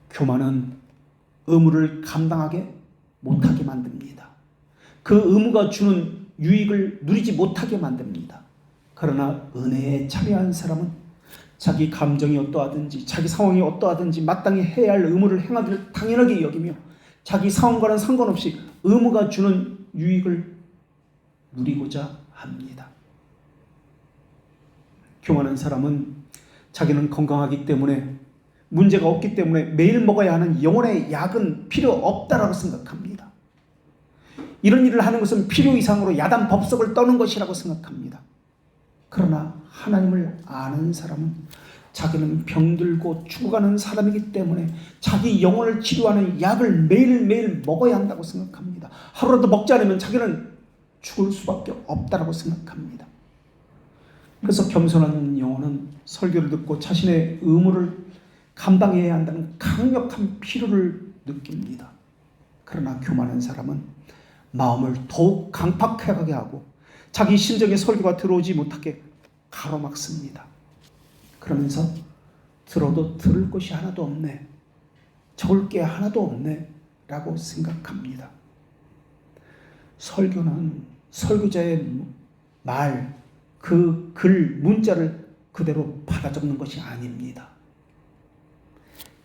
교만은 의무를 감당하게 못하게 만듭니다. 그 의무가 주는 유익을 누리지 못하게 만듭니다. 그러나 은혜에 참여한 사람은 자기 감정이 어떠하든지 자기 상황이 어떠하든지 마땅히 해야 할 의무를 행하기를 당연하게 여기며 자기 상황과는 상관없이 의무가 주는 유익을 누리고자 합니다. 교만한 사람은 자기는 건강하기 때문에 문제가 없기 때문에 매일 먹어야 하는 영혼의 약은 필요 없다라고 생각합니다. 이런 일을 하는 것은 필요 이상으로 야단 법석을 떠는 것이라고 생각합니다. 그러나 하나님을 아는 사람은 자기는 병들고 죽어가는 사람이기 때문에 자기 영혼을 치료하는 약을 매일매일 먹어야 한다고 생각합니다. 하루라도 먹지 않으면 자기는 죽을 수밖에 없다고 생각합니다. 그래서 겸손한 영혼은 설교를 듣고 자신의 의무를 감당해야 한다는 강력한 필요를 느낍니다. 그러나 교만한 사람은 마음을 더욱 강팍하게 하고 자기 심정에 설교가 들어오지 못하게 가로막습니다. 그러면서 들어도 들을 것이 하나도 없네, 적을 게 하나도 없네 라고 생각합니다. 설교는 설교자의 말, 그 글, 문자를 그대로 받아 적는 것이 아닙니다.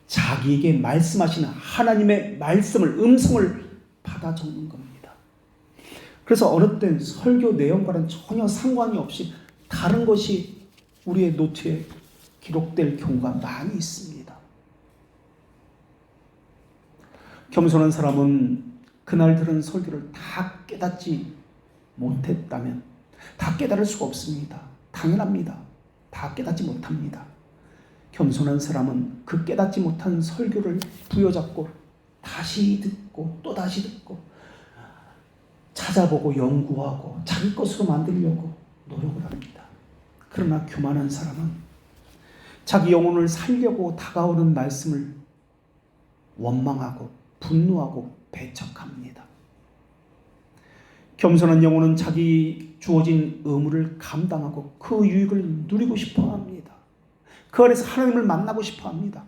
자기에게 말씀하시는 하나님의 말씀을, 음성을 받아 적는 겁니다. 그래서 어느 땐 설교 내용과는 전혀 상관이 없이 다른 것이 우리의 노트에 기록될 경우가 많이 있습니다. 겸손한 사람은 그날 들은 설교를 다 깨닫지 못했다면, 다 깨달을 수가 없습니다. 당연합니다. 다 깨닫지 못합니다. 겸손한 사람은 그 깨닫지 못한 설교를 부여잡고 다시 듣고 또 다시 듣고 찾아보고 연구하고 자기 것으로 만들려고 노력을 합니다. 그러나 교만한 사람은 자기 영혼을 살려고 다가오는 말씀을 원망하고 분노하고 배척합니다. 겸손한 영혼은 자기 주어진 의무를 감당하고 그 유익을 누리고 싶어 합니다. 그 안에서 하나님을 만나고 싶어 합니다.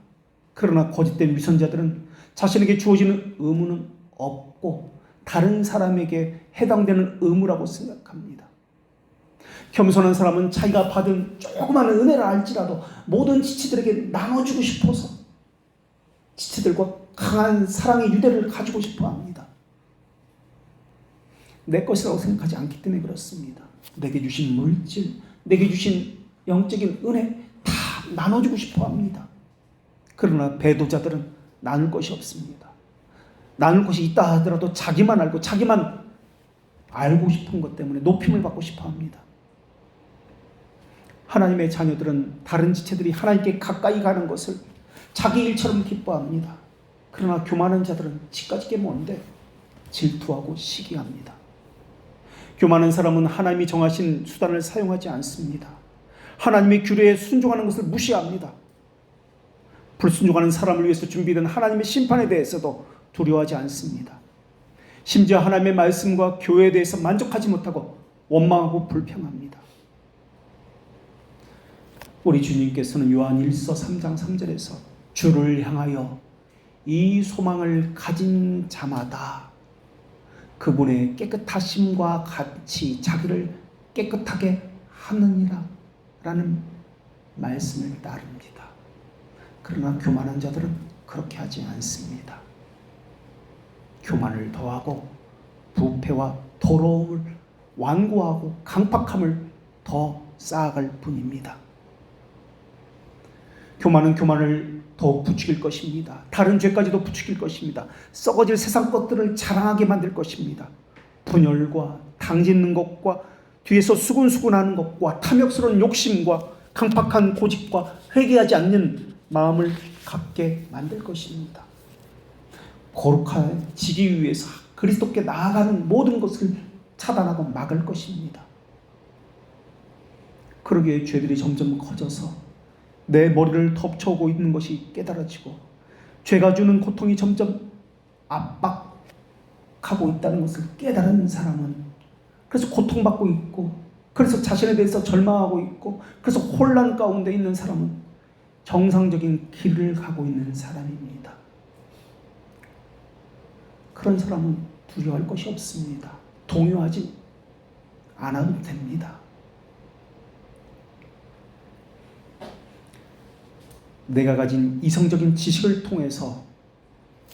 그러나 거짓된 위선자들은 자신에게 주어지는 의무는 없고 다른 사람에게 해당되는 의무라고 생각합니다. 겸손한 사람은 자기가 받은 조그만 은혜를 알지라도 모든 지체들에게 나눠주고 싶어서 지체들과 강한 사랑의 유대를 가지고 싶어 합니다. 내 것이라고 생각하지 않기 때문에 그렇습니다. 내게 주신 물질, 내게 주신 영적인 은혜 다 나눠주고 싶어 합니다. 그러나 배도자들은 나눌 것이 없습니다. 나눌 것이 있다 하더라도 자기만 알고 자기만 알고 싶은 것 때문에 높임을 받고 싶어 합니다. 하나님의 자녀들은 다른 지체들이 하나님께 가까이 가는 것을 자기 일처럼 기뻐합니다. 그러나 교만한 자들은 지까지게 뭔데 질투하고 시기합니다. 교만한 사람은 하나님이 정하신 수단을 사용하지 않습니다. 하나님의 규례에 순종하는 것을 무시합니다. 불순종하는 사람을 위해서 준비된 하나님의 심판에 대해서도 두려워하지 않습니다. 심지어 하나님의 말씀과 교회에 대해서 만족하지 못하고 원망하고 불평합니다. 우리 주님께서는 요한 1서 3장 3절에서 주를 향하여 이 소망을 가진 자마다 그분의 깨끗하심과 같이 자기를 깨끗하게 하느니라 라는 말씀을 따릅니다. 그러나 교만한 자들은 그렇게 하지 않습니다. 교만을 더하고 부패와 더러움을 완고하고 강팍함을 더 쌓아갈 뿐입니다. 교만은 교만을 더 부추길 것입니다. 다른 죄까지도 부추길 것입니다. 썩어질 세상 것들을 자랑하게 만들 것입니다. 분열과 당짓는 것과 뒤에서 수군수군하는 것과 탐욕스러운 욕심과 강팍한 고집과 회개하지 않는 마음을 갖게 만들 것입니다. 거룩해지기 위해서 그리스도께 나아가는 모든 것을 차단하고 막을 것입니다. 그러기에 죄들이 점점 커져서 내 머리를 덮쳐오고 있는 것이 깨달아지고 죄가 주는 고통이 점점 압박하고 있다는 것을 깨달은 사람은 그래서 고통받고 있고 그래서 자신에 대해서 절망하고 있고 그래서 혼란 가운데 있는 사람은 정상적인 길을 가고 있는 사람입니다. 그런 사람은 두려워할 것이 없습니다. 동요하지 않아도 됩니다. 내가 가진 이성적인 지식을 통해서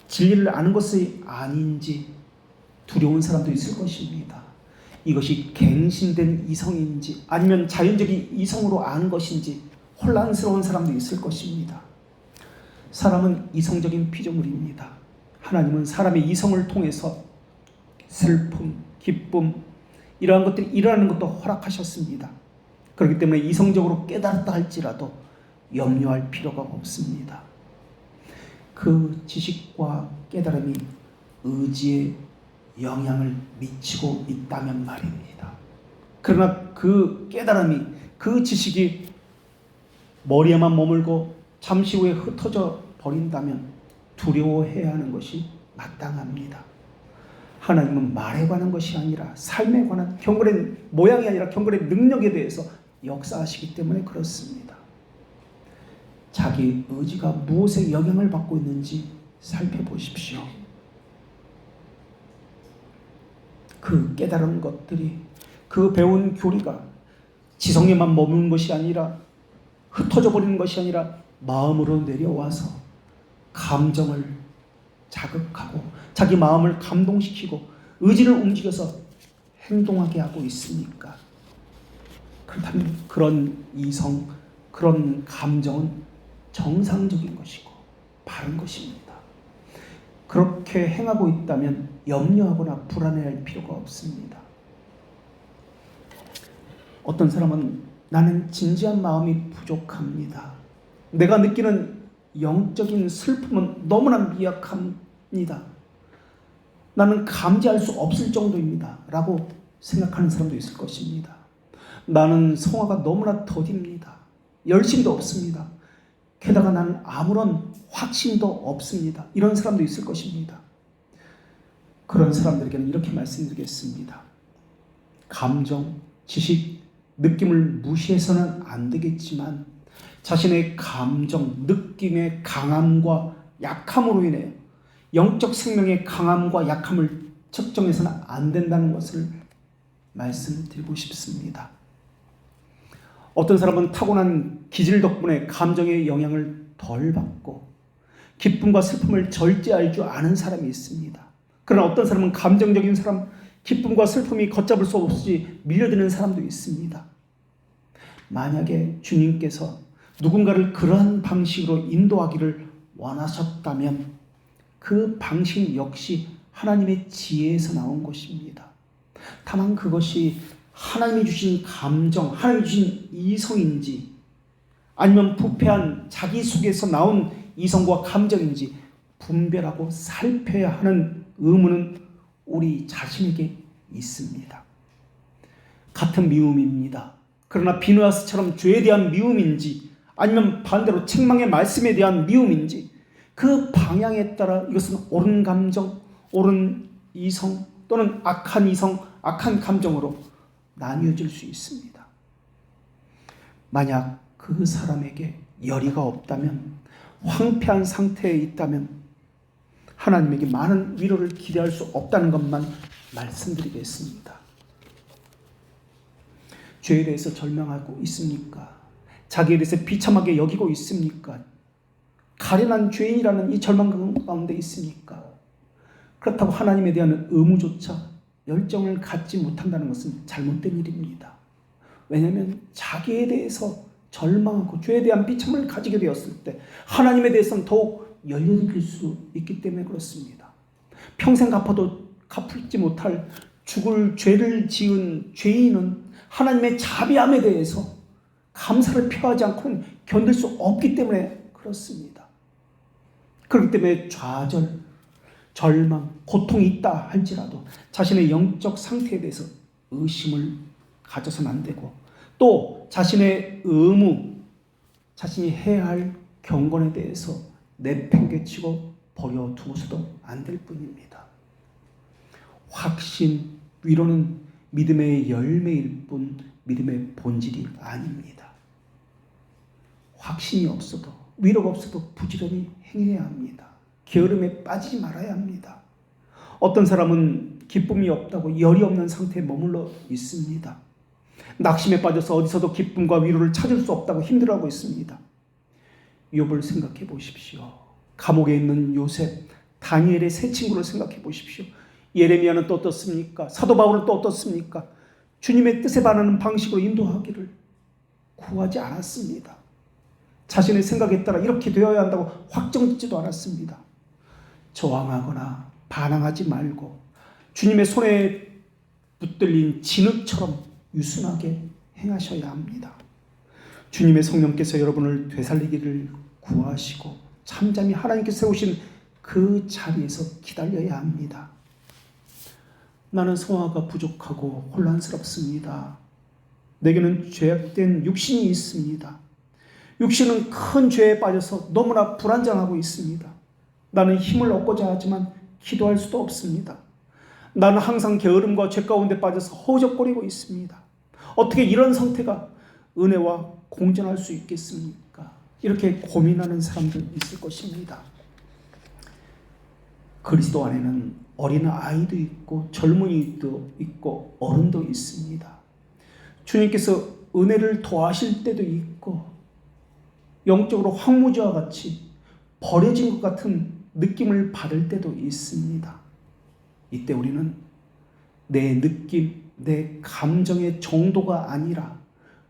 진리를 아는 것이 아닌지 두려운 사람도 있을 것입니다. 이것이 갱신된 이성인지 아니면 자연적인 이성으로 아는 것인지 혼란스러운 사람도 있을 것입니다. 사람은 이성적인 피조물입니다. 하나님은 사람의 이성을 통해서 슬픔, 기쁨 이러한 것들이 일어나는 것도 허락하셨습니다. 그렇기 때문에 이성적으로 깨달았다 할지라도 염려할 필요가 없습니다. 그 지식과 깨달음이 의지에 영향을 미치고 있다면 말입니다. 그러나 그 깨달음이, 그 지식이 머리에만 머물고 잠시 후에 흩어져 버린다면 두려워해야 하는 것이 마땅합니다. 하나님은 말에 관한 것이 아니라 삶에 관한 경건의 모양이 아니라 경건의 능력에 대해서 역사하시기 때문에 그렇습니다. 자기 의지가 무엇에 영향을 받고 있는지 살펴보십시오. 그 깨달은 것들이, 그 배운 교리가 지성에만 머무는 것이 아니라, 흩어져 버리는 것이 아니라 마음으로 내려와서 감정을 자극하고 자기 마음을 감동시키고 의지를 움직여서 행동하게 하고 있습니까? 그렇다면 그런 이성, 그런 감정은 정상적인 것이고 바른 것입니다. 그렇게 행하고 있다면 염려하거나 불안해할 필요가 없습니다. 어떤 사람은 나는 진지한 마음이 부족합니다. 내가 느끼는 영적인 슬픔은 너무나 미약합니다. 나는 감지할 수 없을 정도입니다. 라고 생각하는 사람도 있을 것입니다. 나는 성화가 너무나 더딥니다. 열심도 없습니다. 게다가 나는 아무런 확신도 없습니다. 이런 사람도 있을 것입니다. 그런 사람들에게는 이렇게 말씀드리겠습니다. 감정, 지식, 느낌을 무시해서는 안 되겠지만 자신의 감정, 느낌의 강함과 약함으로 인해 영적 생명의 강함과 약함을 측정해서는 안 된다는 것을 말씀드리고 싶습니다. 어떤 사람은 타고난 기질 덕분에 감정의 영향을 덜 받고 기쁨과 슬픔을 절제할 줄 아는 사람이 있습니다. 그러나 어떤 사람은 감정적인 사람, 기쁨과 슬픔이 걷잡을 수 없이 밀려드는 사람도 있습니다. 만약에 주님께서 누군가를 그러한 방식으로 인도하기를 원하셨다면 그 방식 역시 하나님의 지혜에서 나온 것입니다. 다만 그것이 하나님이 주신 감정, 하나님이 주신 이성인지 아니면 부패한 자기 속에서 나온 이성과 감정인지 분별하고 살펴야 하는 의무는 우리 자신에게 있습니다. 같은 미움입니다. 그러나 비누아스처럼 죄에 대한 미움인지 아니면 반대로 책망의 말씀에 대한 미움인지 그 방향에 따라 이것은 옳은 감정, 옳은 이성 또는 악한 이성, 악한 감정으로 나뉘어질 수 있습니다. 만약 그 사람에게 열의가 없다면, 황폐한 상태에 있다면 하나님에게 많은 위로를 기대할 수 없다는 것만 말씀드리겠습니다. 죄에 대해서 절망하고 있습니까? 자기에 대해서 비참하게 여기고 있습니까? 가련한 죄인이라는 이 절망 가운데 있습니까? 그렇다고 하나님에 대한 의무조차 열정을 갖지 못한다는 것은 잘못된 일입니다. 왜냐하면 자기에 대해서 절망하고 죄에 대한 비참을 가지게 되었을 때 하나님에 대해서는 더욱 열려질 수 있기 때문에 그렇습니다. 평생 갚을지 못할 죽을 죄를 지은 죄인은 하나님의 자비함에 대해서 감사를 표하지 않고는 견딜 수 없기 때문에 그렇습니다. 그렇기 때문에 좌절, 절망, 고통이 있다 할지라도 자신의 영적 상태에 대해서 의심을 가져서는 안 되고 또 자신의 의무, 자신이 해야 할 경건에 대해서 내팽개치고 버려두고서도 안 될 뿐입니다. 확신, 위로는 믿음의 열매일 뿐 믿음의 본질이 아닙니다. 확신이 없어도 위로가 없어도 부지런히 행해야 합니다. 게으름에 빠지지 말아야 합니다. 어떤 사람은 기쁨이 없다고 열이 없는 상태에 머물러 있습니다. 낙심에 빠져서 어디서도 기쁨과 위로를 찾을 수 없다고 힘들어하고 있습니다. 욥을 생각해 보십시오. 감옥에 있는 요셉, 다니엘의 세 친구를 생각해 보십시오. 예레미야는 또 어떻습니까? 사도 바울은 또 어떻습니까? 주님의 뜻에 반하는 방식으로 인도하기를 구하지 않았습니다. 자신의 생각에 따라 이렇게 되어야 한다고 확정짓지도 않았습니다. 저항하거나 반항하지 말고 주님의 손에 붙들린 진흙처럼 유순하게 행하셔야 합니다. 주님의 성령께서 여러분을 되살리기를 구하시고 잠잠히 하나님께서 세우신 그 자리에서 기다려야 합니다. 나는 성화가 부족하고 혼란스럽습니다. 내게는 죄악된 육신이 있습니다. 육신은 큰 죄에 빠져서 너무나 불안정하고 있습니다. 나는 힘을 얻고자 하지만 기도할 수도 없습니다. 나는 항상 게으름과 죄 가운데 빠져서 허우적거리고 있습니다. 어떻게 이런 상태가 은혜와 공존할 수 있겠습니까? 이렇게 고민하는 사람들 있을 것입니다. 그리스도 안에는 어린 아이도 있고 젊은이도 있고 어른도 있습니다. 주님께서 은혜를 더하실 때도 있고 영적으로 황무지와 같이 버려진 것 같은 느낌을 받을 때도 있습니다. 이때 우리는 내 느낌, 내 감정의 정도가 아니라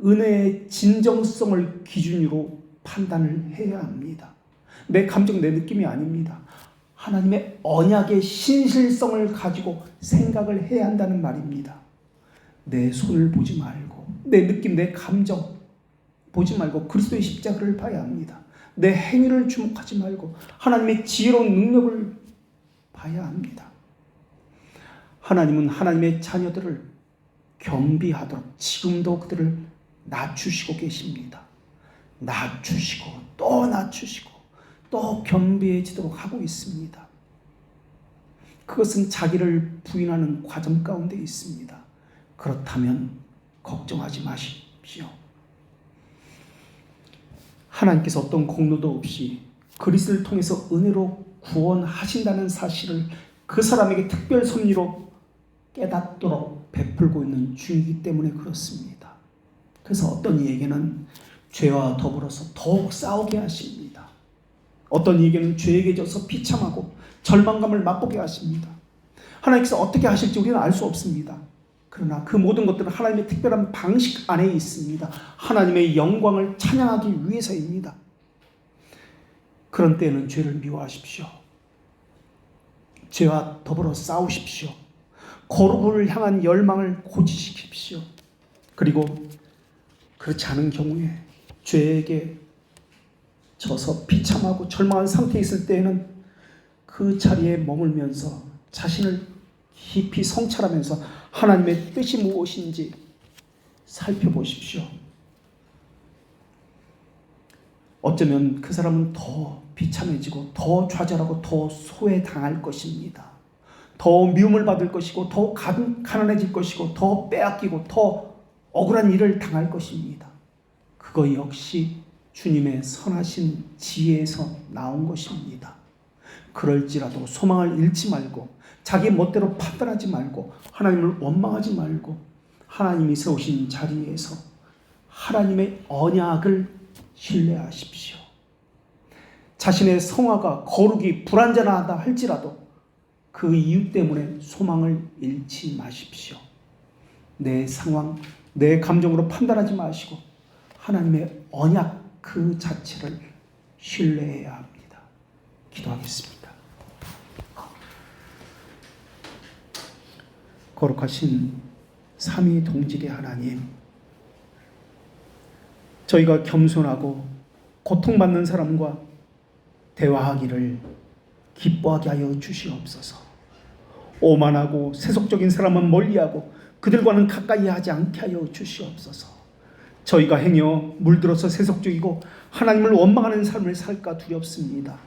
은혜의 진정성을 기준으로 판단을 해야 합니다. 내 감정, 내 느낌이 아닙니다. 하나님의 언약의 신실성을 가지고 생각을 해야 한다는 말입니다. 내 손을 보지 말고 내 느낌, 내 감정 보지 말고 그리스도의 십자가를 봐야 합니다. 내 행위를 주목하지 말고 하나님의 지혜로운 능력을 봐야 합니다. 하나님은 하나님의 자녀들을 겸비하도록 지금도 그들을 낮추시고 계십니다. 낮추시고 또 낮추시고 또 겸비해지도록 하고 있습니다. 그것은 자기를 부인하는 과정 가운데 있습니다. 그렇다면 걱정하지 마십시오. 하나님께서 어떤 공로도 없이 그리스도를 통해서 은혜로 구원하신다는 사실을 그 사람에게 특별 섭리로 깨닫도록 베풀고 있는 중이기 때문에 그렇습니다. 그래서 어떤 이에게는 죄와 더불어서 더욱 싸우게 하십니다. 어떤 이에게는 죄에게 져서 비참하고 절망감을 맛보게 하십니다. 하나님께서 어떻게 하실지 우리는 알 수 없습니다. 그러나 그 모든 것들은 하나님의 특별한 방식 안에 있습니다. 하나님의 영광을 찬양하기 위해서입니다. 그런 때에는 죄를 미워하십시오. 죄와 더불어 싸우십시오. 거룩을 향한 열망을 고지시킵시오. 그리고 그렇지 않은 경우에 죄에게 져서 비참하고 절망한 상태에 있을 때에는 그 자리에 머물면서 자신을 깊이 성찰하면서 하나님의 뜻이 무엇인지 살펴보십시오. 어쩌면 그 사람은 더 비참해지고 더 좌절하고 더 소외당할 것입니다. 더 미움을 받을 것이고 더 가난해질 것이고 더 빼앗기고 더 억울한 일을 당할 것입니다. 그거 역시 주님의 선하신 지혜에서 나온 것입니다. 그럴지라도 소망을 잃지 말고 자기 멋대로 판단하지 말고 하나님을 원망하지 말고 하나님이 세우신 자리에서 하나님의 언약을 신뢰하십시오. 자신의 성화가 거룩이 불완전하다 할지라도 그 이유 때문에 소망을 잃지 마십시오. 내 상황, 내 감정으로 판단하지 마시고 하나님의 언약 그 자체를 신뢰해야 합니다. 기도하겠습니다. 거룩하신 삼위 동질의 하나님, 저희가 겸손하고 고통받는 사람과 대화하기를 기뻐하게 하여 주시옵소서. 오만하고 세속적인 사람은 멀리하고 그들과는 가까이 하지 않게 하여 주시옵소서. 저희가 행여 물들어서 세속적이고 하나님을 원망하는 삶을 살까 두렵습니다.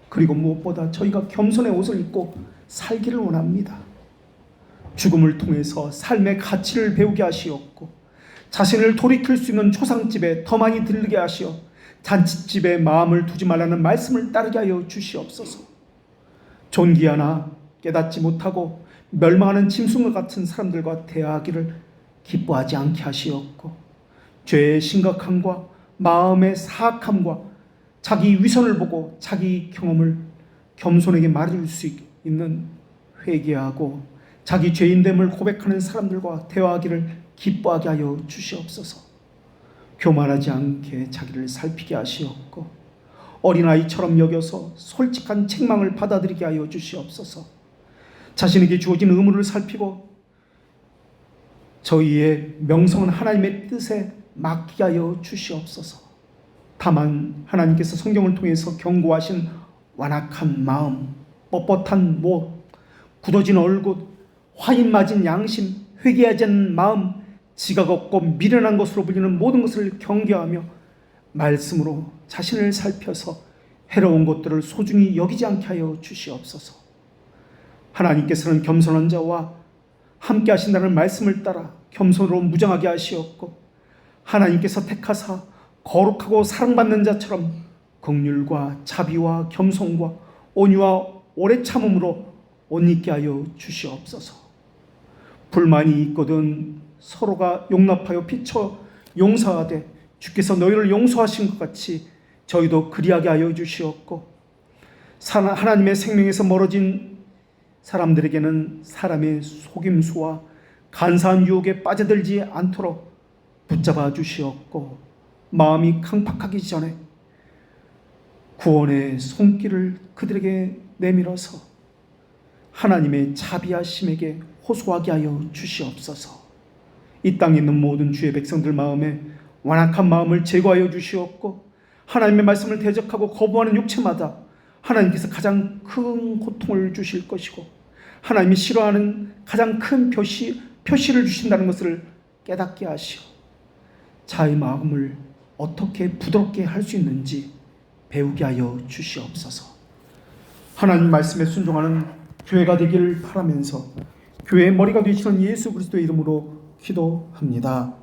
그리고 무엇보다 저희가 겸손의 옷을 입고 살기를 원합니다. 죽음을 통해서 삶의 가치를 배우게 하시옵고 자신을 돌이킬 수 있는 초상집에 더 많이 들르게 하시어 잔치집에 마음을 두지 말라는 말씀을 따르게 하여 주시옵소서. 존귀하나 깨닫지 못하고 멸망하는 짐승과 같은 사람들과 대화하기를 기뻐하지 않게 하시옵고 죄의 심각함과 마음의 사악함과 자기 위선을 보고 자기 경험을 겸손에게 말해줄 수 있는 회개하고 자기 죄인됨을 고백하는 사람들과 대화하기를 기뻐하게 하여 주시옵소서. 교만하지 않게 자기를 살피게 하시옵고 어린아이처럼 여겨서 솔직한 책망을 받아들이게 하여 주시옵소서. 자신에게 주어진 의무를 살피고 저희의 명성은 하나님의 뜻에 맡기게 하여 주시옵소서. 다만 하나님께서 성경을 통해서 경고하신 완악한 마음, 뻣뻣한 목, 굳어진 얼굴, 화인 맞은 양심, 회개하지 않는 마음, 지각 없고 미련한 것으로 불리는 모든 것을 경계하며 말씀으로 자신을 살펴서 해로운 것들을 소중히 여기지 않게 하여 주시옵소서. 하나님께서는 겸손한 자와 함께 하신다는 말씀을 따라 겸손으로 무장하게 하시옵고 하나님께서 택하사 거룩하고 사랑받는 자처럼 긍휼과 자비와 겸손과 온유와 오래 참음으로 옷 입게 하여 주시옵소서. 불만이 있거든 서로가 용납하여 비춰 용서하되 주께서 너희를 용서하신 것 같이 저희도 그리하게 하여 주시옵고, 하나님의 생명에서 멀어진 사람들에게는 사람의 속임수와 간사한 유혹에 빠져들지 않도록 붙잡아 주시옵고, 마음이 강팍하기 전에 구원의 손길을 그들에게 내밀어서 하나님의 자비하심에게 호소하게 하여 주시옵소서. 이 땅에 있는 모든 주의 백성들 마음에 완악한 마음을 제거하여 주시옵고, 하나님의 말씀을 대적하고 거부하는 육체마다 하나님께서 가장 큰 고통을 주실 것이고, 하나님이 싫어하는 가장 큰 표시를 주신다는 것을 깨닫게 하시오. 자의 마음을 어떻게 부드럽게 할 수 있는지 배우게 하여 주시옵소서. 하나님 말씀에 순종하는 교회가 되기를 바라면서 교회의 머리가 되시는 예수 그리스도의 이름으로 기도합니다.